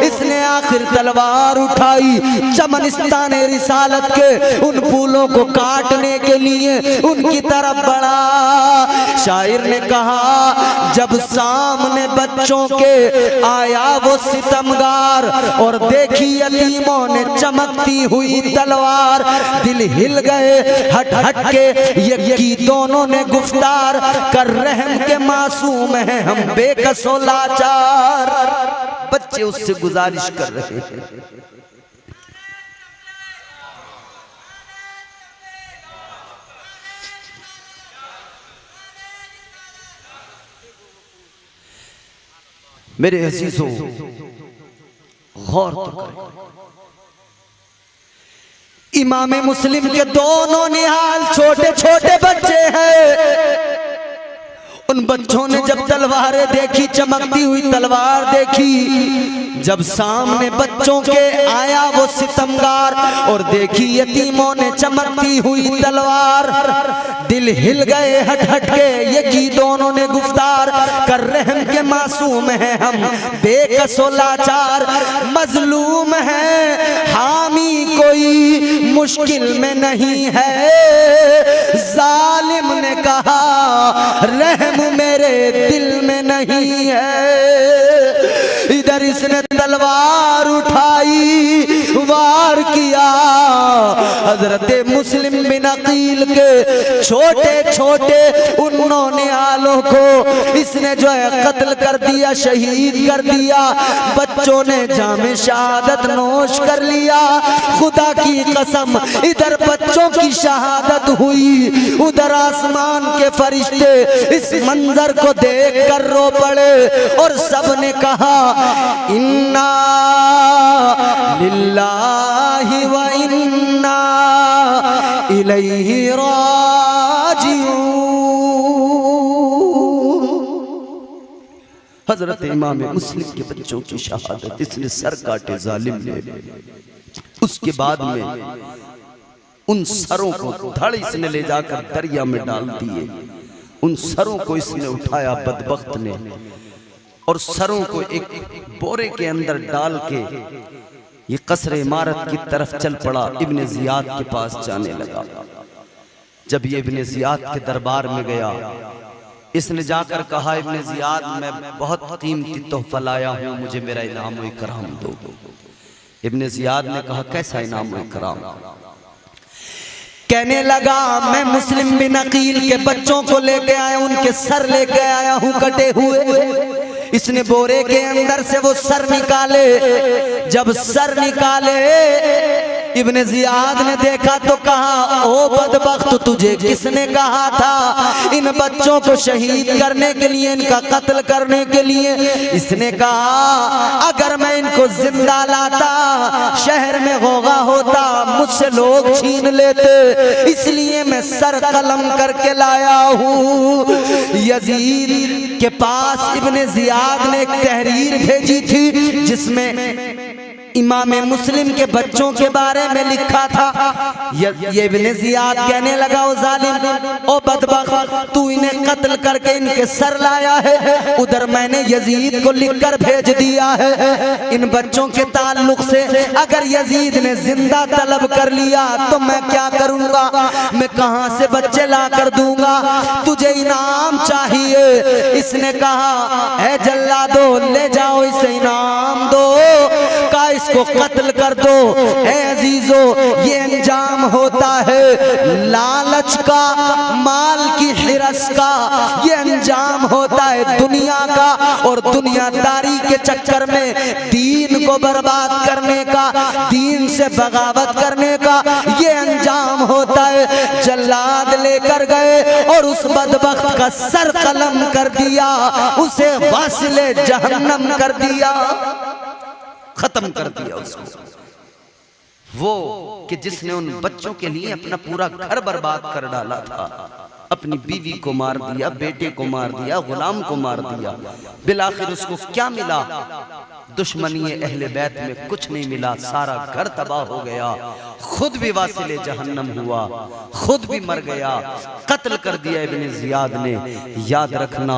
इसने आखिर तलवार उठाई, चमनिस्तान रिसालत के उन फूलों को काटने के लिए उनकी तरफ बढ़ा। शायर ने कहा जब सामने बच्चों के आया वो सितमगार और देखी यतीमों ने चमकती हुई तलवार, दिल हिल गए हट हट के ये दोनों ने गुफ्तार, कर रहम के मासूम हैं हम बेकसो लाचार। बच्चे उससे गुजारिश कर रहे हैं, मेरे अजीजों गौर तो करें, इमाम मुस्लिम के दोनों निहाल छोटे छोटे बच्चे हैं। उन बच्चों ने जब तलवारें देखी, चमकती हुई तलवार देखी, जब सामने बच्चों के आया वो सितमगार और देखी यतीमों ने चमकती हुई तलवार, दिल हिल गए हट हट के। ये की दोनों ने गुफ्तार, कर रहम के मासूम हैं हम बेकसो लाचार, मजलूम है हामी कोई मुश्किल में नहीं है। जालिम ने कहा रहम मेरे दिल में नहीं है। इधर इसने तलवार उठाई, वार किया, हजरत मुस्लिम बिन अकील के छोटे छोटे उन्होंने आलों को इसने जो है कत्ल कर दिया, शहीद कर दिया। बच्चों ने जामे शहादत नोश कर लिया। खुदा की कसम, इधर बच्चों की शहादत हुई, उधर आसमान के फरिश्ते इस मंजर को देख कर रो पड़े और सब ने कहा इन्ना लिल्लाहि व इन्ना इलैहि राजिऊन। हजरत इमाम मुस्लिम के बच्चों की शहादत, इसने सर काटे जालिम ने। उसके बाद में उन सरों को धड़ इसने ले जाकर दरिया में डाल दिए। उन सरों को इसने उठाया बदबख्त ने और सरों को एक बोरे के अंदर डाल के ये कसर इमारत की तरफ चल पड़ा। इब्ने जियाद के पास जाने लगा। जब ये इब्ने जियाद के दरबार में गया, इसने जाकर कहा इब्ने जियाद मैं बहुत कीमती तोहफा लाया हूँ, मुझे मेरा इनाम व इकराम दो। इब्ने जियाद ने कहा कैसा इनाम व इकराम? कहने लगा मैं मुस्लिम बिन अकील के बच्चों को लेके आया, उनके सर लेके आया हूँ कटे हुए। इसने बोरे के अंदर से वो सर निकाले। जब सर निकाले इब्ने जियाद ने देखा तो कहा ओ बदबख्त, तुझे किसने कहा था इन बच्चों को शहीद करने के लिए, इनका कत्ल करने के लिए? इसने कहा अगर मैं इनको जिंदा लाता शहर में होगा होता, मुझसे लोग छीन लेते, इसलिए मैं सर कलम करके लाया हूँ। यजीद के पास इब्ने जियाद ने एक तहरीर भेजी थी जिसमें इमाम मुस्लिम के बच्चों के बारे में लिखा था। ये इब्ने जियाद कहने लगा, ओ जालिम, ओ बदबख्त, तू इन्हें कत्ल करके इनके सर लाया है, उधर मैंने यजीद को लिखकर भेज दिया है। इन बच्चों के ताल्लुक से अगर यजीद ने जिंदा तलब कर लिया तो मैं क्या करूंगा? मैं कहां से बच्चे ला कर दूंगा? तुझे इनाम चाहिए। इसने कहा, ऐ जल्लादो, ले जाओ इसे इनाम दो, का इसको कत्ल कर दो। ऐ अजीजो, ये अंजाम होता है लालच का, माल की हिरस का, ये अंजाम होता है दुनिया का, और दुनियादारी के चक्कर में दीन को बर्बाद करने का, दीन से बगावत करने का ये अंजाम होता है। जल्लाद लेकर गए और उस बदबख्त का सर कलम कर दिया, उसे वासिले जहन्नम कर दिया, खत्म कर दिया उसको। वो कि जिसने उन बच्चों के लिए अपना पूरा घर बर्बाद कर डाला था, अपनी बीवी को मार दिया, बेटे को मार दिया, गुलाम को मार दिया, बिलाखिर उसको क्या मिला? दुश्मनी अहले बैत में कुछ नहीं मिला, सारा घर तबाह हो गया, खुद भी वासिले जहन्नम हुआ, खुद भी मर गया, कत्ल कर दिया इब्ने जियाद ने। याद रखना,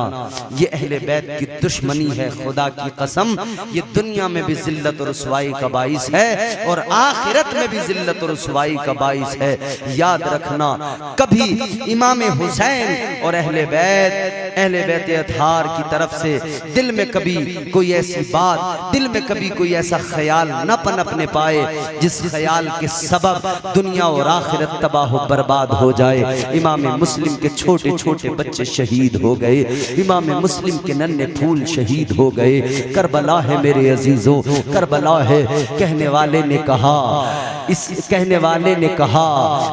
ये अहले बैत की दुश्मनी है, खुदा की कसम, ये दुनिया में भी जिल्लत और रुसवाई का बाइस है और आखिरत में भी जिल्लत और रुसवाई का बाइस है। याद रखना, कभी इमाम हुसैन और अहले बैत अतहार की तरफ से दिल में कभी कोई ऐसी बात, दिल में कभी कोई ऐसा ख्याल न पनपने पाए जिस ख्याल के सबब दुनिया और आखिरत तबाह बर्बाद हो जाए। इमाम मुस्लिम के छोटे छोटे बच्चे शहीद हो गए, इमाम मुस्लिम के नन्हे फूल शहीद हो गए। करबला है मेरे अजीजों, करबला है। कहने वाले ने कहा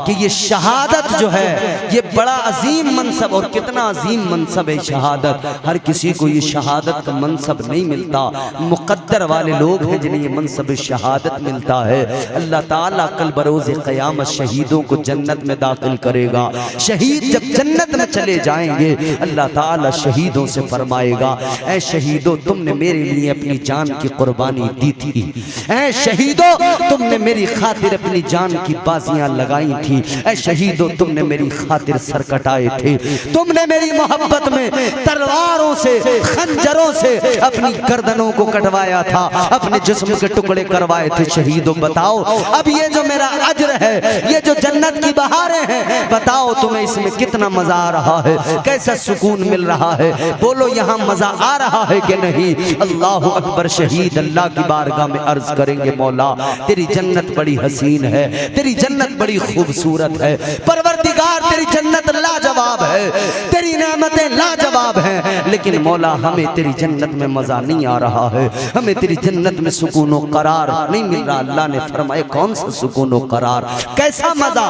कि ये शहादत जो है ये बड़ा अजीम मनसब, और कितना अजीम मनसब है शहादत। हर किसी को ये शहादत का मनसब नहीं मिलता, मुकद्दर वाले लोग हैं जिन्हें ये मनसब शहादत मिलता है। अल्लाह ताला कल बरोज़ क़यामत शहीदों को जन्नत में दाखिल करेगा। शहीद जब जन्नत में चले जाएंगे, अल्लाह ताला शहीदों से फरमाएगा, ऐ शहीदों, तुमने मेरे लिए अपनी जान की कुर्बानी दी थी, ऐ शहीदों, तुमने मेरी खातिर अपनी जान की बाजियां लगाई थी, ऐ शहीदों, तुमने मेरी खातिर सर कटाए थे, तुमने मेरी मोहब्बत में तलवारों से, खंजरों से अपनी गर्दनों को कटवाया था, अपने जिस्म के टुकड़े करवाए थे। शहीदों, बताओ अब ये जो मेरा अज्र है, ये जो जन्नत की बहारें हैं, बताओ तुम्हें इसमें कितना मजा आ रहा है, कैसा सुकून मिल रहा है? बोलो यहाँ मजा आ रहा है कि नहीं? अल्लाह अकबर। शहीद अल्लाह की बारगाह में अर्ज करेंगे, मौला तेरी जन्नत बड़ी हसीन है, तेरी जन्नत बड़ी खूबसूरत है, परवरदिगार तेरी जन्नत लाजवाब है, तेरी नेमतें लाजवाब हैं, लेकिन मौला हमें तेरी जन्नत में मजा नहीं आ रहा है, हमें तेरी जन्नत में सुकून व करार नहीं मिल रहा। अल्लाह ने फरमाया, कौन सा सुकून व करार, कैसा मजा,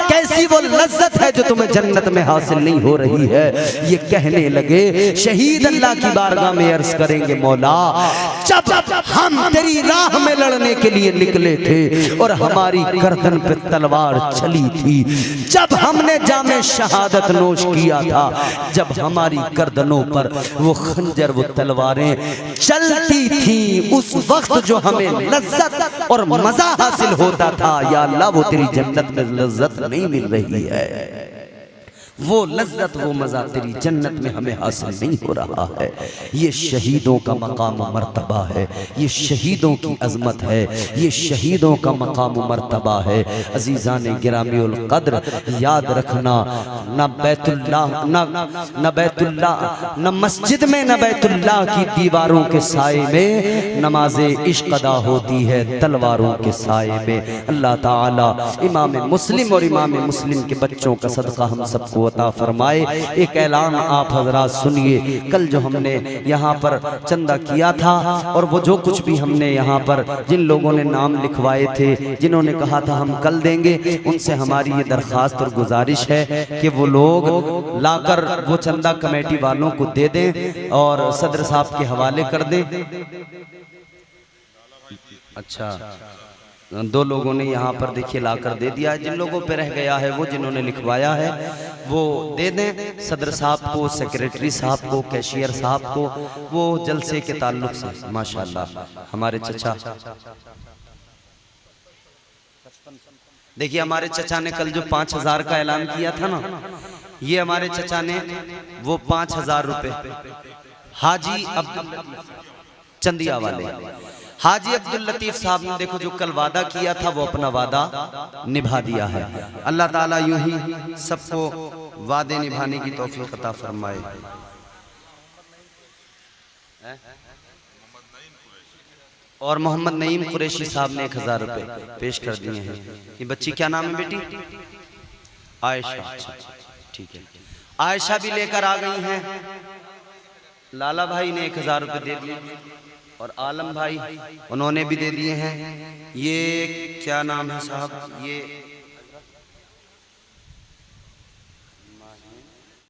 कैसी वो लज्जत है जो तुम्हें जन्नत में हासिल नहीं हो रही है? ये कहने लगे, शहीद अल्लाह की बारगाह में अर्ज करेंगे, मौला जब हम तेरी राह में लड़ने के लिए निकले थे और हमारी गर्दन पे तलवार चली थी, जब हमने जामे शहादत नोश किया था, जब हमारी गर्दनों पर वो खंजर, वो तलवारें चलती थी, उस वक्त जो हमें लज्जत और मजा हासिल होता था, या अल्लाह वो तेरी जन्नत में लज्जत नहीं मिल रही है, वो लज्जत, वो मजा तेरी जन्नत में हमें हासिल नहीं हो रहा है। ये शहीदों का मकाम मर्तबा है, ये शहीदों की अजमत है, ये शहीदों का मकाम मर्तबा है। अजीज़ान गिरामीउल कद्र, याद रखना, न बैतुल्लाह, न मस्जिद में, न बैतुल्लाह की दीवारों के साए में नमाज़े इश्क अदा होती है, तलवारों के साए में। अल्लाह ताला इमाम मुस्लिम और इमाम मुस्लिम के बच्चों का सदका हम सबको अता फरमाए। एक ऐलान आप हजरात सुनिए, कल जो हमने यहाँ पर चंदा किया था और वो जो कुछ भी हमने यहाँ पर जिन लोगों ने नाम लिखवाए थे, जिन्होंने कहा था हम कल देंगे, उनसे हमारी ये दरख्वास्त और गुजारिश है कि वो लोग लाकर वो चंदा कमेटी वालों को दे दें और सदर साहब के हवाले कर दें। अच्छा, दो लोगों ने यहाँ पर देखिए लाकर दे दिया है। जिन लोगों पे रह गया है वो जिन्होंने लिखवाया है वो दे दें सदर साहब को, सेक्रेटरी साहब को, कैशियर साहब को, वो जलसे के ताल्लुक से माशाल्लाह हमारे चचा। देखिए हमारे चचा ने कल जो 5000 का ऐलान किया था ना, ये हमारे चचा ने वो 5000 रुपए हाजी चंदिया वाले हाजी अब्दुल लतीफ साहब ने देखो जो कल वादा किया था वो अपना वादा निभा दिया है। अल्लाह ताला यूं ही सबको वादे निभाने की तौफीक अता फरमाए। और मोहम्मद नईम कुरैशी साहब ने 1000 रुपए पेश कर दिए हैं। ये बच्ची क्या नाम है बेटी? आयशा। ठीक है, आयशा भी लेकर आ गई हैं। लाला भाई ने 1000 रुपए दे दिए और आलम भाई उन्होंने भी दे दिए हैं। ये क्या नाम है साहब? ये